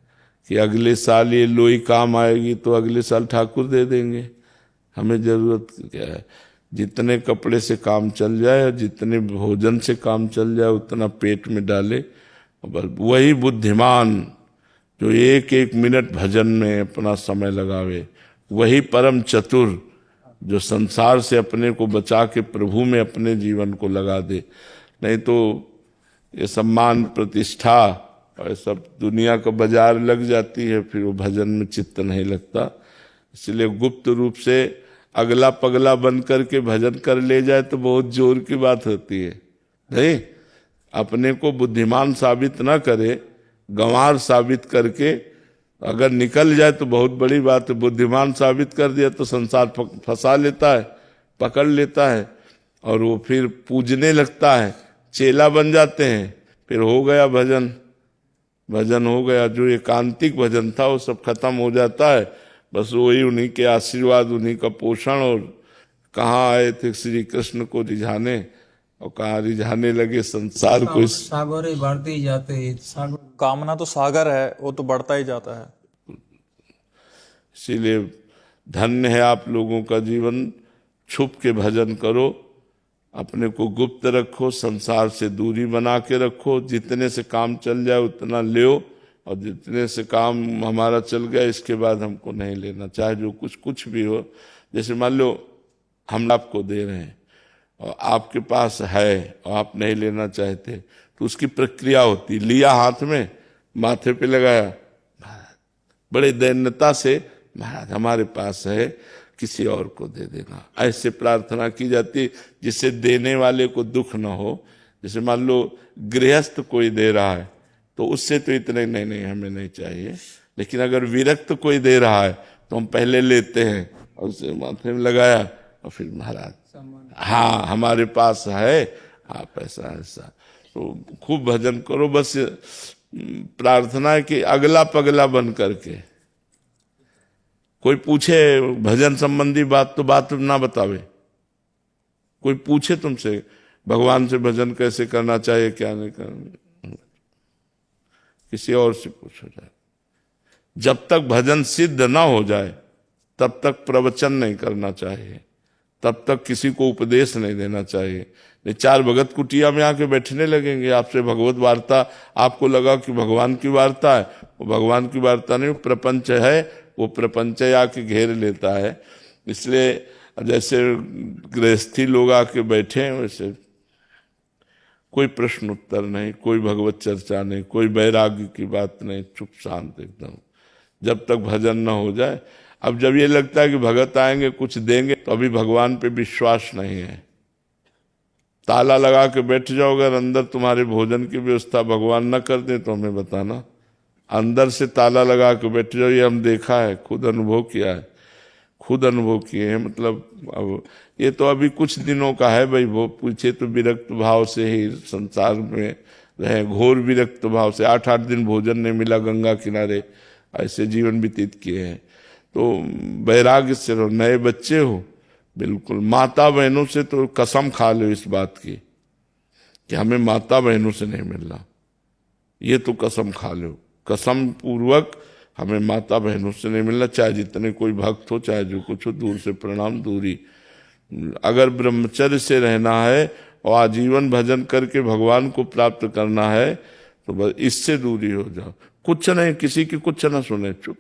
कि अगले साल ये लोई काम आएगी तो अगले साल ठाकुर दे देंगे। हमें जरूरत क्या है? जितने कपड़े से काम चल जाए, जितने भोजन से काम चल जाए, उतना पेट में डाले। बस वही बुद्धिमान जो एक एक मिनट भजन में अपना समय लगावे, वही परम चतुर जो संसार से अपने को बचा के प्रभु में अपने जीवन को लगा दे। नहीं तो ये सम्मान प्रतिष्ठा और सब दुनिया का बाजार लग जाती है, फिर वो भजन में चित्त नहीं लगता। इसलिए गुप्त रूप से अगला पगला बन करके भजन कर ले जाए तो बहुत जोर की बात होती है। नहीं, अपने को बुद्धिमान साबित ना करे, गंवार साबित करके अगर निकल जाए तो बहुत बड़ी बात है। बुद्धिमान साबित कर दिया तो संसार फंसा लेता है, पकड़ लेता है, और वो फिर पूजने लगता है, चेला बन जाते हैं। फिर हो गया भजन, भजन हो गया। जो एकांतिक भजन था वो सब खत्म हो जाता है। बस वही उन्हीं के आशीर्वाद, उन्हीं का पोषण। और कहाँ आए थे श्री कृष्ण को रिझाने, और कहाँ रिझाने लगे संसार को। सागर ही बढ़ते ही जाते हैं, सागर कामना तो सागर है, वो तो बढ़ता ही जाता है। इसीलिए धन्य है आप लोगों का जीवन। छुप के भजन करो, अपने को गुप्त रखो, संसार से दूरी बना के रखो। जितने से काम चल जाए उतना लो, और जितने से काम हमारा चल गया इसके बाद हमको नहीं लेना, चाहे जो कुछ भी हो। जैसे मान लो हम आपको दे रहे हैं और आपके पास है और आप नहीं लेना चाहते, तो उसकी प्रक्रिया होती। लिया हाथ में, माथे पे लगाया, बड़े दैन्यता से महाराज हमारे पास है, किसी और को दे देना, ऐसे प्रार्थना की जाती जिससे देने वाले को दुख न हो। जैसे मान लो गृहस्थ कोई दे रहा है तो उससे तो इतने नहीं हमें नहीं चाहिए, लेकिन अगर विरक्त कोई दे रहा है तो हम पहले लेते हैं और उसे माथे में लगाया और फिर महाराज हाँ हमारे पास है, आप ऐसा। तो खूब भजन करो। बस प्रार्थना है कि अगला पगला बन करके कोई पूछे भजन संबंधी बात तो बात ना बतावे। कोई पूछे तुमसे भगवान से भजन कैसे करना चाहिए, क्या नहीं करना, किसी और से पूछो जाए। जब तक भजन सिद्ध ना हो जाए तब तक प्रवचन नहीं करना चाहिए, तब तक किसी को उपदेश नहीं देना चाहिए। नहीं, चार भगत कुटिया में आके बैठने लगेंगे, आपसे भगवत वार्ता, आपको लगा कि भगवान की वार्ता है, वो भगवान की वार्ता नहीं, प्रपंच है। वो प्रपंच आके घेर लेता है। इसलिए जैसे गृहस्थी लोग आके बैठे हैं वैसे कोई प्रश्न उत्तर नहीं, कोई भगवत चर्चा नहीं, कोई वैराग्य की बात नहीं, चुप शांत एकदम, जब तक भजन न हो जाए। अब जब ये लगता है कि भगत आएंगे कुछ देंगे तो अभी भगवान पे विश्वास नहीं है। ताला लगा के बैठ जाओ, अगर अंदर तुम्हारे भोजन की व्यवस्था भगवान न कर दे तो हमें बताना। अंदर से ताला लगा के बैठ जाओ, ये हम देखा है, खुद अनुभव किया है, खुद अनुभव किए हैं। मतलब अब ये तो अभी कुछ दिनों का है भाई, वो पूछे तो विरक्त भाव से ही संसार में रहे, घोर विरक्त भाव से 8-8 दिन भोजन नहीं मिला, गंगा किनारे ऐसे जीवन व्यतीत किए हैं। तो वैराग्य से रहो। नए बच्चे हो, बिल्कुल माता बहनों से तो कसम खा लो इस बात की कि हमें माता बहनों से नहीं मिलना, ये तो कसम खा लो, कसम पूर्वक हमें माता बहनों से नहीं मिलना, चाहे जितने कोई भक्त हो, चाहे जो कुछ हो, दूर से प्रणाम, दूरी। अगर ब्रह्मचर्य से रहना है और आजीवन भजन करके भगवान को प्राप्त करना है तो बस इससे दूरी हो जाओ। कुछ नहीं, किसी की कुछ ना सुने, चुप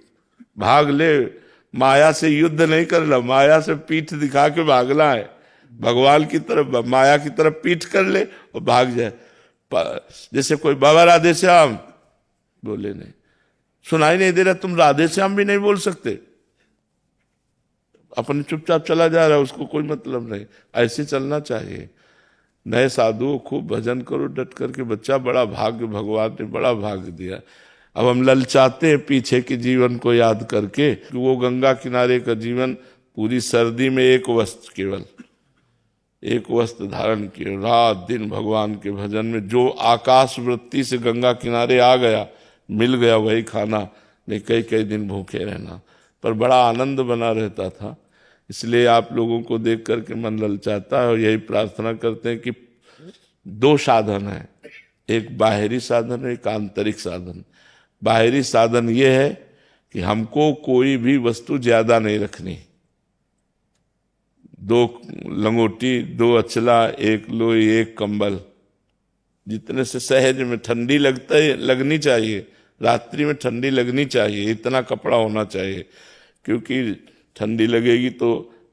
भाग ले। माया से युद्ध नहीं करना, माया से पीठ दिखा के भागना है। भगवान की तरफ, माया की तरफ पीठ कर ले और भाग जाए। जैसे कोई बाबा राधे श्याम बोले, नहीं सुनाई नहीं दे रहा, तुम राधे श्याम भी नहीं बोल सकते, अपने चुपचाप चला जा रहा है, उसको कोई मतलब नहीं। ऐसे चलना चाहिए। नए साधुओं खूब भजन करो डट करके। बच्चा बड़ा भाग्य, भगवान ने बड़ा भाग्य दिया। अब हम ललचाते हैं पीछे के जीवन को याद करके कि वो गंगा किनारे का जीवन पूरी सर्दी में एक वस्त्र, केवल एक वस्त्र धारण किए, रात दिन भगवान के भजन में। जो आकाश वृत्ति से गंगा किनारे आ गया, मिल गया वही खाना, नहीं कई कई दिन भूखे रहना, पर बड़ा आनंद बना रहता था। इसलिए आप लोगों को देख करके मन ललचाता है, और यही प्रार्थना करते हैं कि 2 साधन है, एक बाहरी साधन है, एक आंतरिक साधन। बाहरी साधन ये है कि हमको कोई भी वस्तु ज्यादा नहीं रखनी, 2 लंगोटी, 2 अचला, 1 लोई, 1 कंबल, जितने से सहज में ठंडी लगनी चाहिए, रात्रि में ठंडी लगनी चाहिए, इतना कपड़ा होना चाहिए, क्योंकि ठंडी लगेगी तो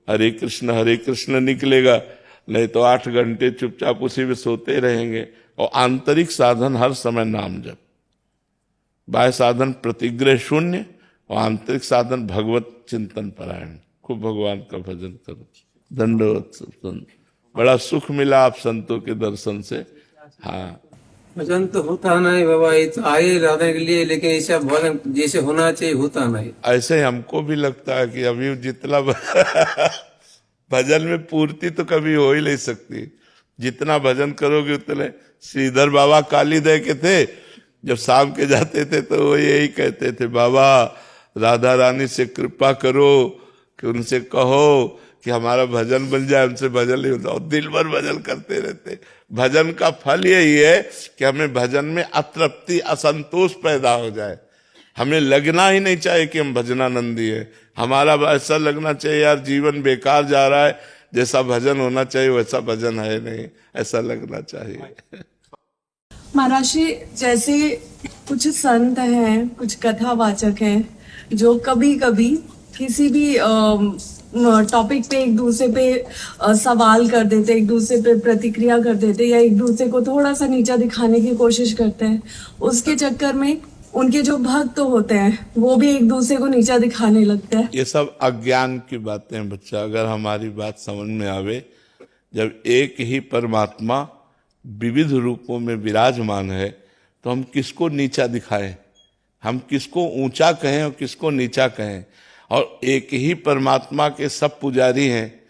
हरे कृष्ण निकलेगा, नहीं तो 8 घंटे चुपचाप उसी में सोते रहेंगे। और आंतरिक साधन हर समय नाम जप, बाह्य साधन प्रतिग्रह शून्य, और आंतरिक साधन भगवत चिंतन परायण, खूब भगवान का भजन करो। दंडवत संत, बड़ा सुख मिला आप संतों के दर्शन से। हाँ, भजन तो होता नहीं बाबा, ये तो आए राधे के लिए, लेकिन ऐसा भजन जैसे होना चाहिए होता नहीं। ऐसे ही हमको भी लगता है कि अभी जितना भजन में पूर्ति तो कभी हो ही नहीं सकती, जितना भजन करोगे उतने। श्रीधर बाबा कालीदय के थे, जब शाम के जाते थे तो वो यही कहते थे, बाबा राधा रानी से कृपा करो कि उनसे कहो कि हमारा भजन बन जाए, उनसे भजन नहीं होता, और दिल भर भजन करते रहते। भजन का फल यही है कि हमें भजन में अतृप्ति, असंतोष पैदा हो जाए। हमें लगना ही नहीं चाहिए कि हम भजनानंदी है, हमारा ऐसा लगना चाहिए यार जीवन बेकार जा रहा है, जैसा भजन होना चाहिए वैसा भजन है नहीं, ऐसा लगना चाहिए। महाराज जी, जैसे कुछ संत हैं, कुछ कथावाचक हैं, जो कभी कभी किसी भी टॉपिक पे एक दूसरे पे सवाल कर देते, एक दूसरे पे प्रतिक्रिया कर देते, या एक दूसरे को थोड़ा सा नीचा दिखाने की कोशिश करते हैं। उसके चक्कर में उनके जो भक्त होते हैं वो भी एक दूसरे को नीचा दिखाने लगते हैं। ये सब अज्ञान की बातें हैं बच्चा, अगर हमारी बात समझ में आवे, जब एक ही परमात्मा विविध रूपों में विराजमान है तो हम किसको नीचा दिखाएं, हम किसको ऊंचा कहें और किसको नीचा कहें। और एक ही परमात्मा के सब पुजारी हैं,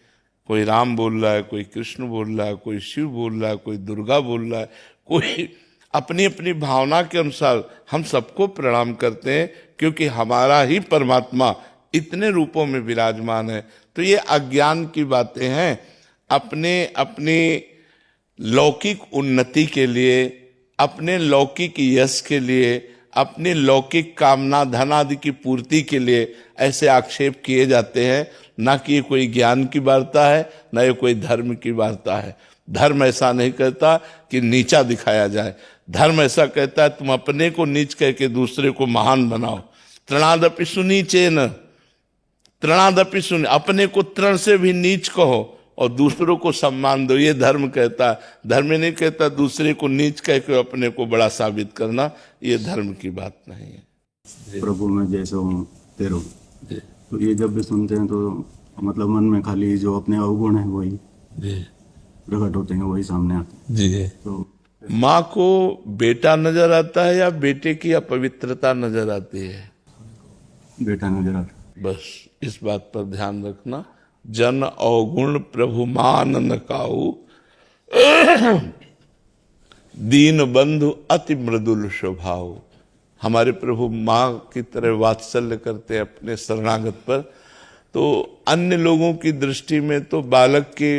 कोई राम बोल रहा है, कोई कृष्ण बोल रहा है, कोई शिव बोल रहा है, कोई दुर्गा बोल रहा है, कोई अपनी अपनी भावना के अनुसार हम सबको प्रणाम करते हैं, क्योंकि हमारा ही परमात्मा इतने रूपों में विराजमान है। तो ये अज्ञान की बातें हैं। अपने अपनी लौकिक उन्नति के लिए, अपने लौकिक यश के लिए, अपनी लौकिक कामना धन आदि की पूर्ति के लिए ऐसे आक्षेप किए जाते हैं, ना कि ये कोई ज्ञान की वार्ता है, ना ये कोई धर्म की वार्ता है। धर्म ऐसा नहीं कहता कि नीचा दिखाया जाए, धर्म ऐसा कहता है तुम अपने को नीच कह के दूसरे को महान बनाओ। तृणादपि सुनीचेन, तृणादपि सुन, अपने को तृण से भी नीच कहो और दूसरों को सम्मान दो, ये धर्म कहता है। धर्म नहीं कहता दूसरे को नीच कह के अपने को बड़ा साबित करना, ये धर्म की बात नहीं है। प्रभु मैं जैसे हूँ तेरे हूँ, तो ये जब भी सुनते हैं तो मतलब मन में खाली जो अपने अवगुण है वही प्रकट होते हैं, वही सामने आते हैं। तो माँ को बेटा नजर आता है या बेटे की अपवित्रता नजर आती है? बेटा नजर आता है। बस इस बात पर ध्यान रखना। जन अवगुण प्रभु मान न काऊ, दीन बंधु अति मृदुल स्वभाव। हमारे प्रभु माँ की तरह वात्सल्य करते हैं अपने शरणागत पर। तो अन्य लोगों की दृष्टि में तो बालक के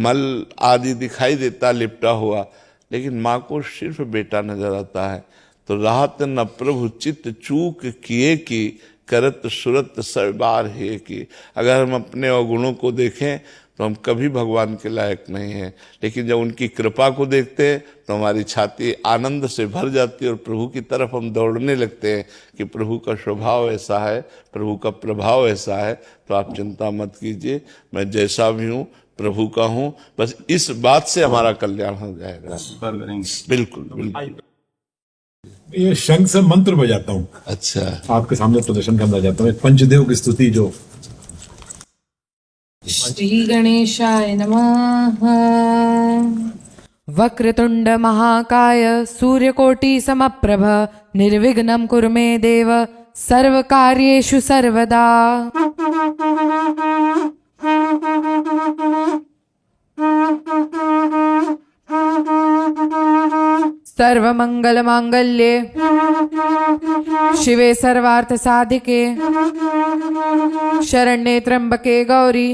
मल आदि दिखाई देता लिपटा हुआ, लेकिन माँ को सिर्फ बेटा नजर आता है। तो राहत न प्रभु चित्त चूक किए की, करत सुरत सब बार है की। अगर हम अपने अवगुणों को देखें तो हम कभी भगवान के लायक नहीं हैं, लेकिन जब उनकी कृपा को देखते हैं तो हमारी छाती आनंद से भर जाती है और प्रभु की तरफ हम दौड़ने लगते हैं कि प्रभु का स्वभाव ऐसा है, प्रभु का प्रभाव ऐसा है। तो आप चिंता मत कीजिए, मैं जैसा भी हूँ प्रभु का हूँ, बस इस बात से हमारा कल्याण हो जाएगा। बिल्कुल बिल्कुल। ये शंख से मंत्र बजाता हूँ। अच्छा, आपके सामने प्रदर्शन करना चाहता हूँ पंचदेव की स्तुति जो। श्री गणेशाय नमः। वक्रतुंड महाकाय सूर्यकोटि समप्रभ निर्विघ्नं कुरु मे देव सर्वकार्येषु सर्वदा। सर्वमंगलमांगल्ये शिवे सर्वार्थसाधिके शरण्ये त्र्यंबके गौरी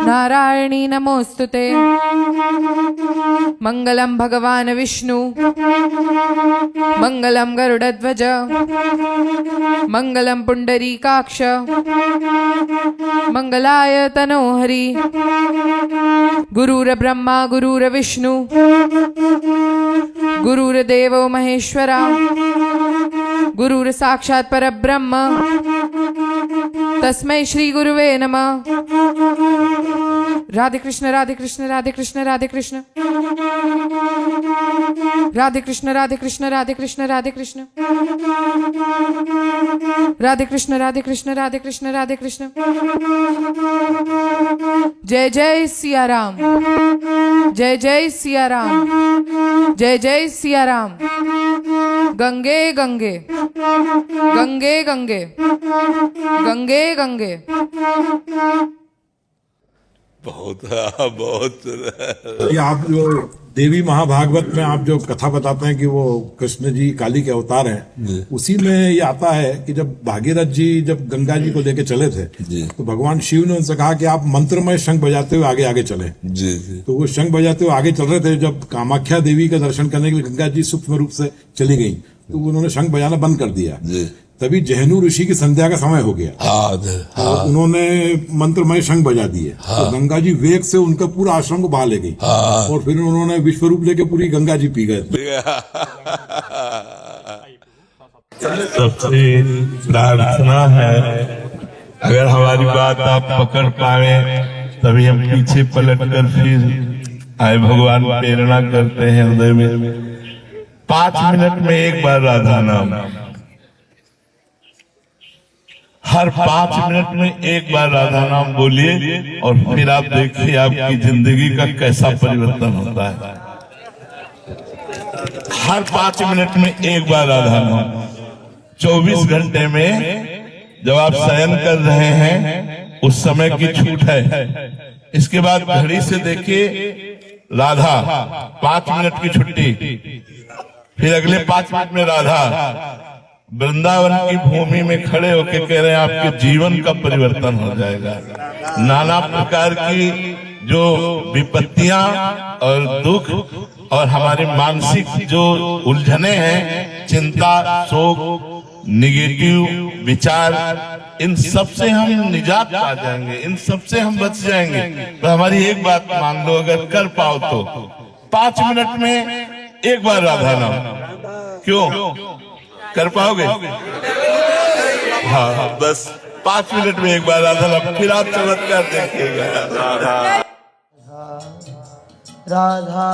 नारायणी नमोस्तुते। मंगलम भगवान विष्णु मंगलम गरुडध्वज मंगलम पुंडरीकाक्ष मंगलाय तनोहरि। गुरुर ब्रह्मा गुरुर विष्णु गुरुर्देवो महेश्वरा गुरुर साक्षात् परब्रह्म तस्मै श्री गुरुवे नमः। राधे कृष्ण राधे कृष्ण राधे कृष्ण राधे कृष्ण राधे कृष्ण राधे कृष्ण राधे कृष्ण राधे कृष्ण राधे कृष्ण राधे कृष्ण राधे कृष्ण राधे कृष्ण। जय जय सिया राम जय जय सिया राम जय जय सिया राम। गंगे गंगे गंगे गंगे गंगे गंगे। बहुत कि आप जो देवी महाभागवत में आप जो कथा बताते हैं कि वो कृष्ण जी काली के अवतार हैं, उसी में ये आता है कि जब भागीरथ जी जब गंगा जी को लेके चले थे तो भगवान शिव ने उनसे कहा कि आप मंत्रमय शंख बजाते हुए आगे आगे चले। तो वो शंख बजाते हुए आगे चल रहे थे। जब कामाख्या देवी का दर्शन करने के लिए गंगा जी सूक्ष्म रूप से चली गई तो उन्होंने शंख बजाना बंद कर दिया। तभी जहनु ऋषि की संध्या का समय हो गया। तो उन्होंने मंत्रमय शंख बजा दिए। तो गंगा जी वेग से उनका पूरा आश्रम को बहा ले गई और फिर उन्होंने विश्व रूप लेके पूरी गंगा जी पी गए। सबसे प्रार्थना है अगर हमारी बात आप पकड़ पाए तभी हम पीछे पलट कर फिर आए। भगवान प्रेरणा करते हैं हृदय में 5 मिनट में एक बार राधा नाम, हर 5 मिनट में एक बार राधा नाम बोलिए और फिर आप देखिए आपकी जिंदगी का कैसा परिवर्तन होता है। हर 5 मिनट में एक बार राधा नाम। 24 घंटे में जब आप शयन कर रहे हैं उस समय की छूट है। इसके बाद घड़ी से देखिए राधा 5 मिनट की छुट्टी, फिर अगले 5 मिनट में राधा वृंदावन की भूमि में खड़े होकर कह रहे हैं आपके जीवन का परिवर्तन हो जाएगा। नाना प्रकार की जो विपत्तियां और दुख और हमारे मानसिक जो उलझने हैं, चिंता, शोक, निगेटिव विचार, इन सब से हम निजात पा जाएंगे, इन सब से हम बच जाएंगे। तो हमारी एक बात मान लो, अगर कर पाओ तो 5 मिनट में एक बार राधा नाम। क्यों कर पाओगे? हाँ, बस 5 मिनट में एक बार राधा नाम, फिर आप चमत्कार देखिएगा। राधा राधा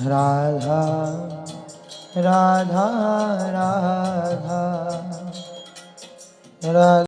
राधा राधा राधा राधा।